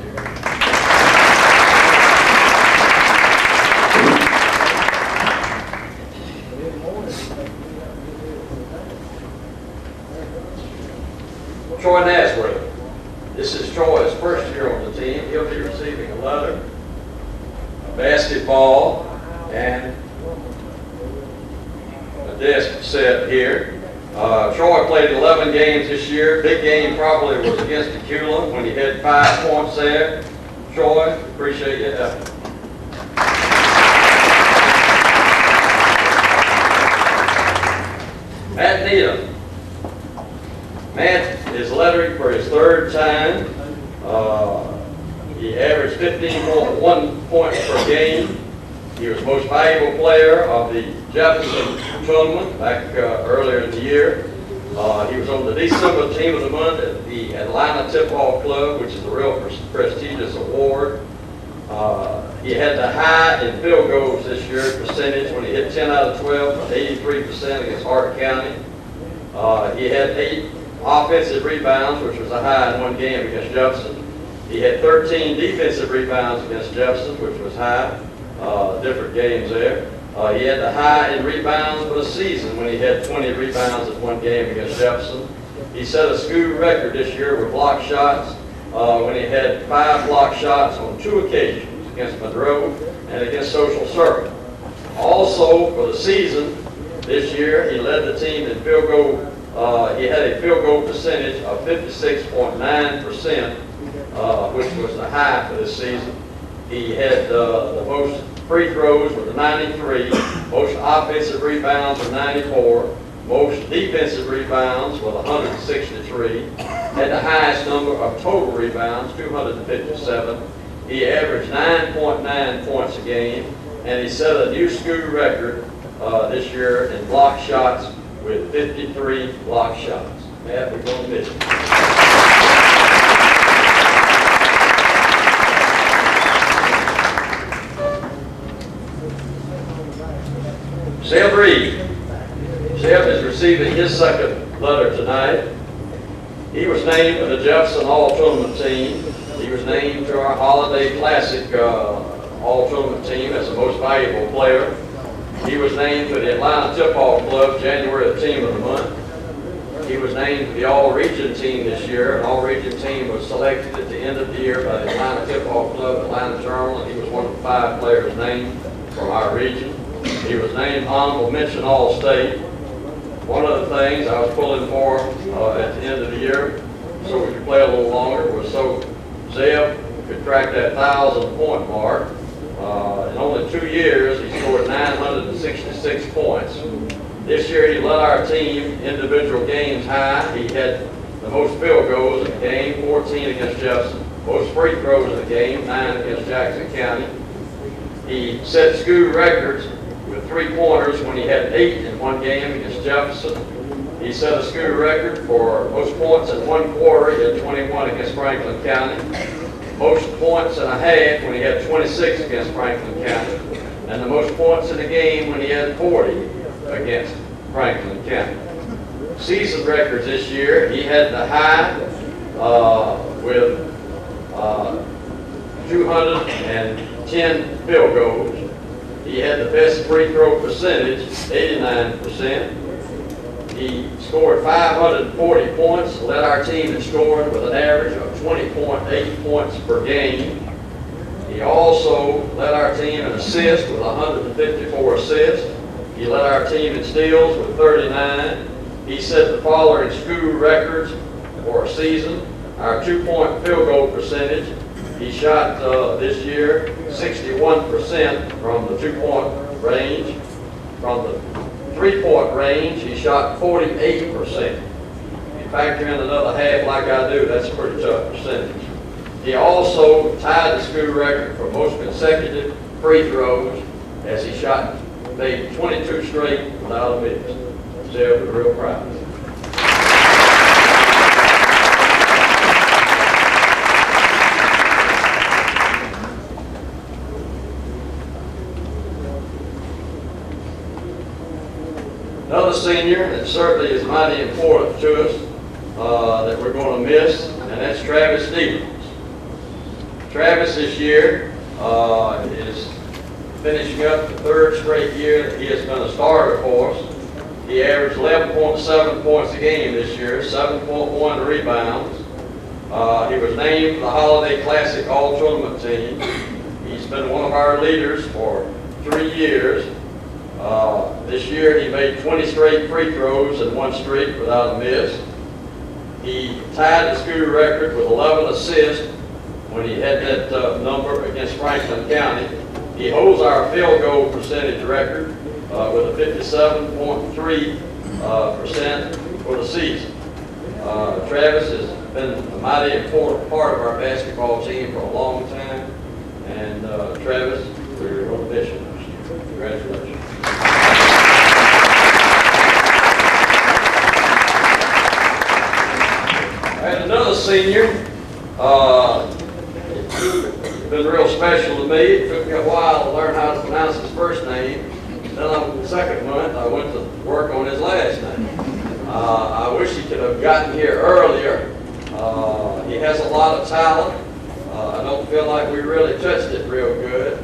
Troy Nasworth. This is Troy's first year on the team. He'll be receiving a letter, a basketball, and a desk set here. Troy played 11 games this year. Big game probably was against Tequila when he had 5 points there. Troy, appreciate your effort. Matt Needham. Matt is lettering for his 3rd time. He averaged 15.1 points per game. He was most valuable player of the Jefferson tournament back earlier in the year. He was on the December Team of the Month at the Atlanta Tip-Off Club, which is a real prestigious award. He had the high in field goals this year percentage when he hit 10 out of 12, 83% against Hart County. He had 8 offensive rebounds, which was a high in one game against Jefferson. He had 13 defensive rebounds against Jefferson, which was high. Different games there. He had the high in rebounds for the season when he had 20 rebounds in one game against Jefferson. He set a school record this year with block shots when he had 5 block shots on 2 occasions against Monroe and against Social Circle. Also, for the season this year, he led the team in field goal. He had a field goal percentage of 56.9%, which was the high for this season. He had the most free throws with a 93, most offensive rebounds with 94, most defensive rebounds with 163, had the highest number of total rebounds, 257. He averaged 9.9 points a game, and he set a new school record this year in block shots with 53 block shots. Matt, we're going to miss you. Seb Reed. Seb is receiving his 2nd letter tonight. He was named to the Jefferson All-Tournament team. He was named to our Holiday Classic All-Tournament team as the most valuable player. He was named to the Atlanta Tip-Off Club January Team of the Month. He was named to the All-Region team this year. An All-Region team was selected at the end of the year by the Atlanta Tip-Off Club, Atlanta Journal, and he was one of the 5 players named from our region. He was named Honorable Mention All-State. One of the things I was pulling for at the end of the year, so we could play a little longer, was so Zeb could crack that 1,000-point mark. In only 2 years, he scored 966 points. This year, he led our team individual games high. He had the most field goals in the game, 14 against Jefferson. Most free throws in the game, 9 against Jackson County. He set school records with 3-pointers when he had 8 in one game against Jefferson. He set a school record for most points in 1 quarter. He had 21 against Franklin County. Most points in a half when he had 26 against Franklin County. And the most points in a game when he had 40 against Franklin County. Season records this year, he had the high with 210 field goals. He had the best free throw percentage, 89%. He scored 540 points, led our team in scoring with an average of 20.8 points per game. He also led our team in assists with 154 assists. He led our team in steals with 39. He set the following school records for a season. Our 2-point field goal percentage, he shot this year 61% from the 2-point range. From the 3-point range, he shot 48%. If you factor in another half like I do, that's a pretty tough percentage. He also tied the school record for most consecutive free throws as he shot maybe 22 straight without a miss. Zeb was real proud of him. Another senior that certainly is mighty important to us that we're going to miss, and that's Travis Stevens. Travis this year is finishing up the 3rd straight year that he has been a starter for us. He averaged 11.7 points a game this year, 7.1 rebounds. He was named for the Holiday Classic All-Tournament team. He's been one of our leaders for 3 years. This year he made 20 straight free throws and 1 streak without a miss. He tied the school record with 11 assists when he had that number against Franklin County. He holds our field goal percentage record with a 57.3% for the season. Travis has been a mighty important part of our basketball team for a long time, and Travis, we're going to miss you this year. Congratulations. And another senior, it's been real special to me. It took me a while to learn how to pronounce his first name. Then on the second month, I went to work on his last name. I wish he could have gotten here earlier. He has a lot of talent. I don't feel like we really touched it real good.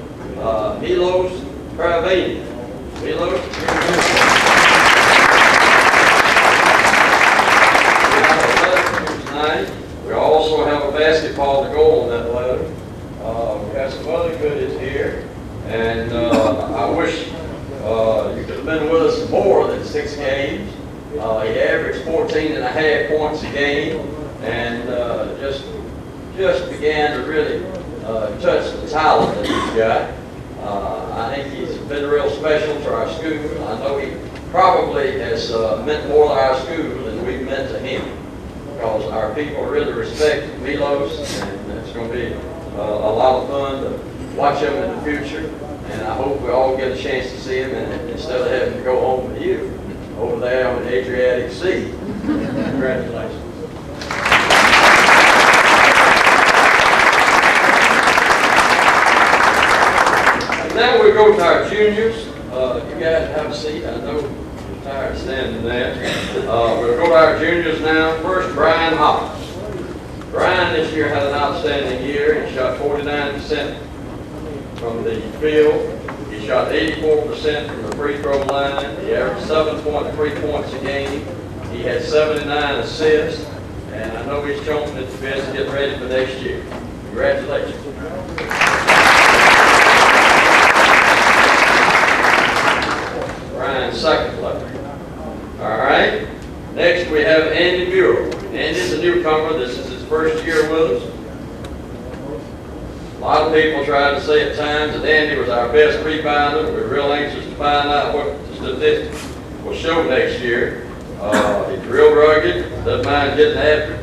Milos Kravania. Milos. We also have a basketball to go on that letter. We have some other goodies here, and I wish you could have been with us more than 6 games. He averaged 14.5 points a game, and just began to really touch the talent that he's got. I think he's been real special to our school. I know he probably has meant more to our school than we've meant to him, because our people really respect Milos, and it's going to be a lot of fun to watch him in the future. And I hope we all get a chance to see him, and instead of having to go home with you over there on the Adriatic Sea. Congratulations. And now we go to our juniors. You guys have a seat. I know you're tired of standing there. We'll go to our juniors now. First, Brian Hobbs. Brian this year had an outstanding year. He shot 49% from the field. He shot 84% from the free throw line. He averaged 7.3 points a game. He had 79 assists. And I know he's chomping at the bit to get ready for next year. Congratulations. Brian's second letter. All right. Next we have Andy Muir. Andy's a newcomer. This is his first year with us. A lot of people try to say at times that Andy was our best rebounder. We're real anxious to find out what the statistics will show next year. He's real rugged, doesn't mind getting after it.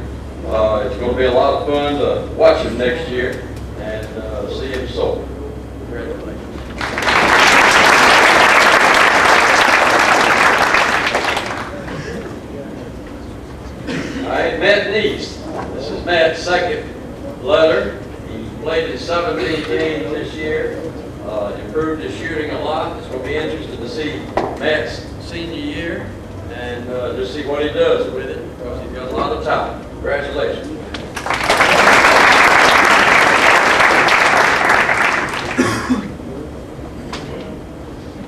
It's going to be a lot of fun to watch him next year and see him soar. Congratulations. All right, Matt Neese. This is Matt's second letter. He played in 17 games this year, improved his shooting a lot. It's going to be interesting to see Matt's senior year and just see what he does with it, because he's got a lot of talent. Congratulations.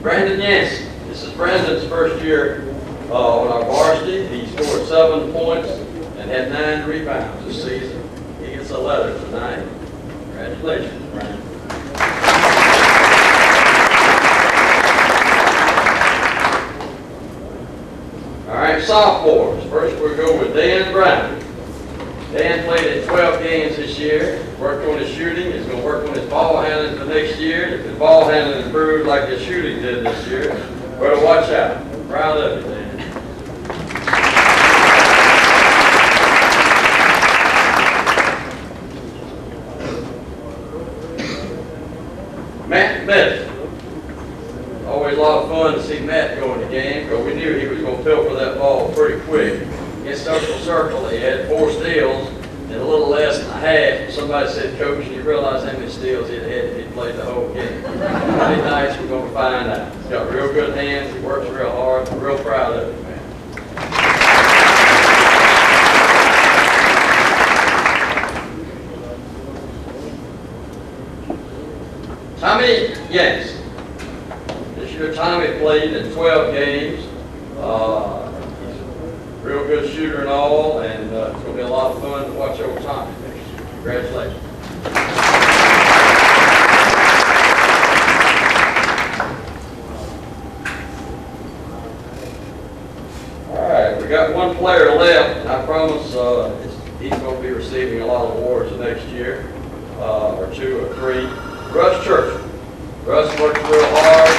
Brandon Yancey. This is Brandon's first year on our varsity. He scored 7 points and had 9 rebounds this season. He gets a letter tonight. Congratulations, Brandon. All right, sophomores. First we'll go with Dan Brown. Dan played in 12 games this year. Worked on his shooting. He's going to work on his ball handling for next year. If his ball handling improved like his shooting did this year, better watch out. Proud of you, Dan. Matt Bennett. Always a lot of fun to see Matt go in the game, because we knew he was going to pilfer that ball pretty quick. Against Circle, he had 4 steals. in a little less than a half. Somebody said, Coach, you realize how many steals he had if he played the whole game? Friday nights, we're going to find out. He's got real good hands. He works real hard. We're real proud of him, man. Tommy Yanks. This year, Tommy played in 12 games. He's a real good shooter and all, and it's going to be a lot of fun to watch over Tommy next year. Congratulations. All right, we got one player left, and I promise he's going to be receiving a lot of awards the next year, or 2 or 3. Russ Church. Russ works real hard.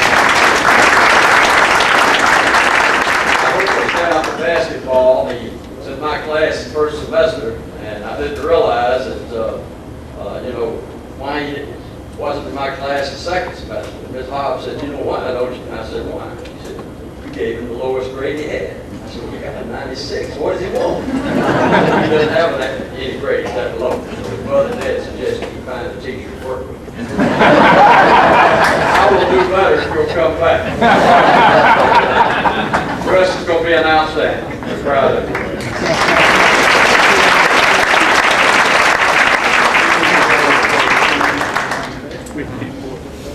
I hope he got out for basketball. He was in my class the first semester, and I didn't realize that, why he wasn't in my class the second semester. Ms. Hobbs said, you know why, don't you? And I said, why? She said, you gave him the lowest grade he had. I said, well, you got a 96. What does he want? He doesn't have any grades that low. So his mother and dad suggested he find a teacher to work with. I will do better if you'll come back. Russ is going to be an outstanding. I'm proud of you.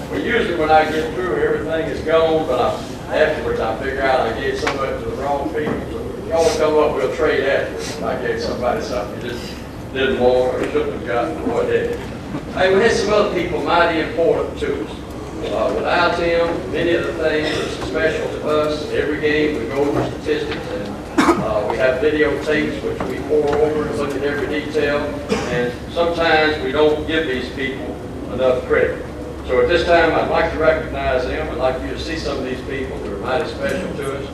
Well, usually when I get through, everything is gone, but afterwards I figure out I gave some of it to the wrong people. So y'all come up, we'll trade afterwards. If I gave somebody something you just didn't want or shouldn't have gotten or whatever. Hey, we had some other people mighty important to us. Without them, many of the things are special to us. Every game we go over statistics, and we have videotapes which we pour over and look at every detail. And sometimes we don't give these people enough credit. So at this time, I'd like to recognize them. I'd like you to see some of these people who are mighty special to us.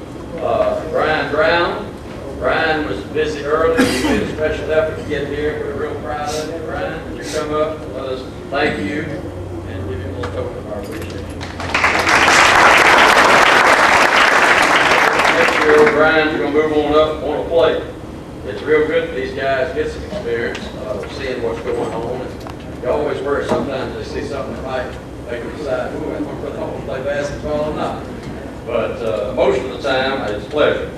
Brian Brown. Brian was busy early. He made a special effort to get here. We're real proud of you, Brian. Would you come up and let us thank you and give you a little token of our appreciation. Next year, Brian's going to move on up on a plate. It's real good for these guys to get some experience seeing what's going on. And you always worry sometimes they see something that might make them decide, ooh, I'm going to put home and play basketball or not. But most of the time, it's a pleasure.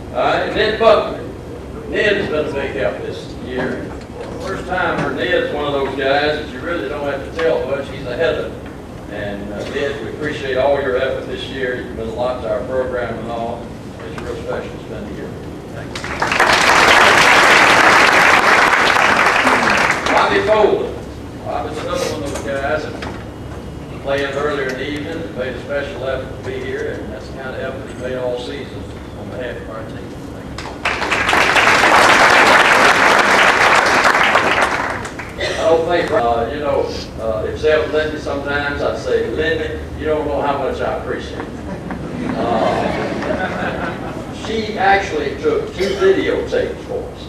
All right, Ned Butler. Ned has been a big help this year. First timer, Ned's one of those guys that you really don't have to tell much. He's ahead of it. And Ned, we appreciate all your effort this year. You've been a lot to our program and all. It's real special to spend the year. Thank you. Bobby Folden. Bobby's another one of those guys that played earlier in the evening and made a special effort to be here. And that's the kind of effort he made all season on behalf of our team. I don't think, if Zeb let me sometimes, I'd say, Linda, you don't know how much I appreciate it. She actually took 2 videotapes for us.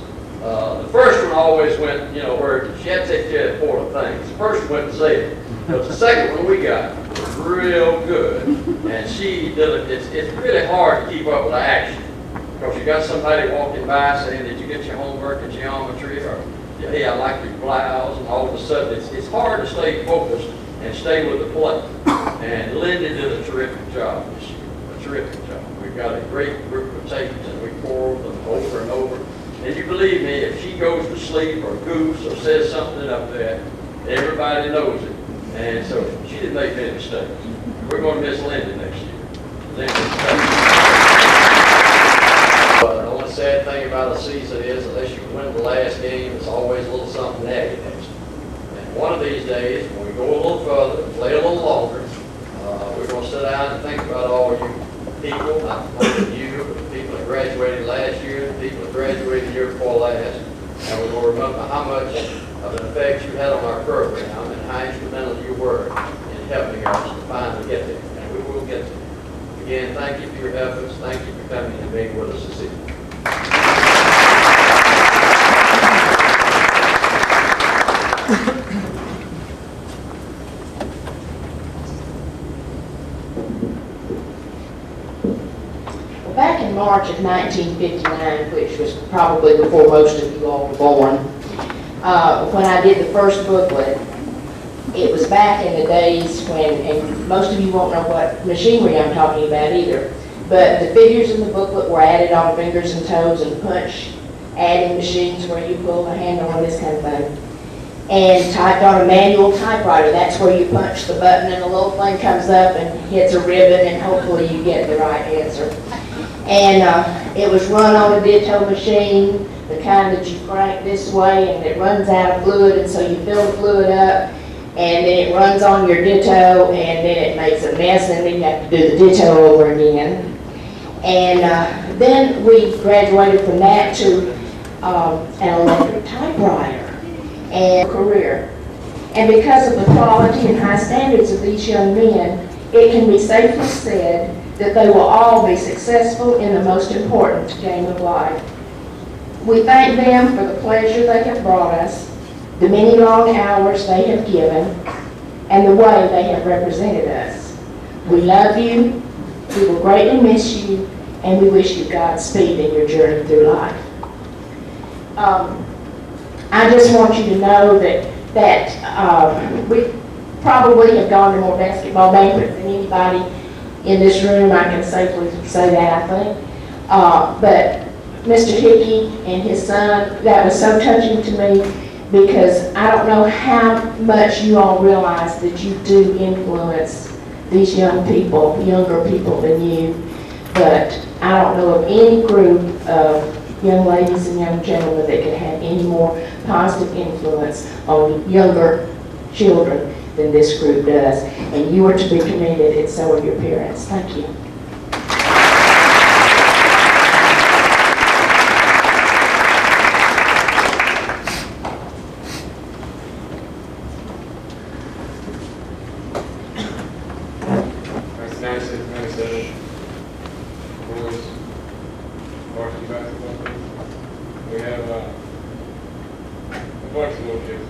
The first one always went, where she had to take care of important things. The first one went to Zeb, but the second one we got was real good. And she did it. It's really hard to keep up with the action. Because you got somebody walking by saying, did you get your homework in geometry? Or, hey, I like your blouse. And all of a sudden, it's hard to stay focused and stay with the play. And Linda did a terrific job this year. A terrific job. We've got a great group of tapes, and we pour them over and over. And you believe me, if she goes to sleep or goofs or says something up there, everybody knows it. And so she didn't make any mistakes. We're going to miss Linda next year. But the only sad thing about a season is, unless you win the last game, it's always a little something negative next year. And one of these days, when we go a little further, play a little longer, we're going to sit down and think about all you people, not only you, but the people that graduated last year, the people that graduated the year before last, and we're going to remember how much of an effect you had on our program and how instrumental you were in helping us to finally get there. And we will get there. Again, thank you for your efforts. Thank you for coming and being with us this evening. Back in March of 1959, which was probably before most of you all were born, when I did the first booklet. It was back in the days when, and most of you won't know what machinery I'm talking about either, but the figures in the booklet were added on fingers and toes and punch adding machines where you pull the handle and this kind of thing. And typed on a manual typewriter. That's where you punch the button and the little thing comes up and hits a ribbon and hopefully you get the right answer. And it was run on a ditto machine, the kind that you crank this way and it runs out of fluid, and so you fill the fluid up and then it runs on your ditto and then it makes a mess and then you have to do the ditto over again. And then we graduated from that to an electric typewriter and career. And because of the quality and high standards of these young men, it can be safely said that they will all be successful in the most important game of life. We thank them for the pleasure they have brought us, the many long hours they have given, and the way they have represented us. We love you, we will greatly miss you, and we wish you Godspeed in your journey through life. I just want you to know that we probably have gone to more basketball banquets than anybody in this room. I can safely say that, I think. But Mr. Hickey and his son, that was so touching to me, because I don't know how much you all realize that you do influence these young people, younger people than you. But I don't know of any group of young ladies and young gentlemen that can have any more positive influence on younger children than this group does. And you are to be commended, and so are your parents. Thank you. We have a bunch of little kids.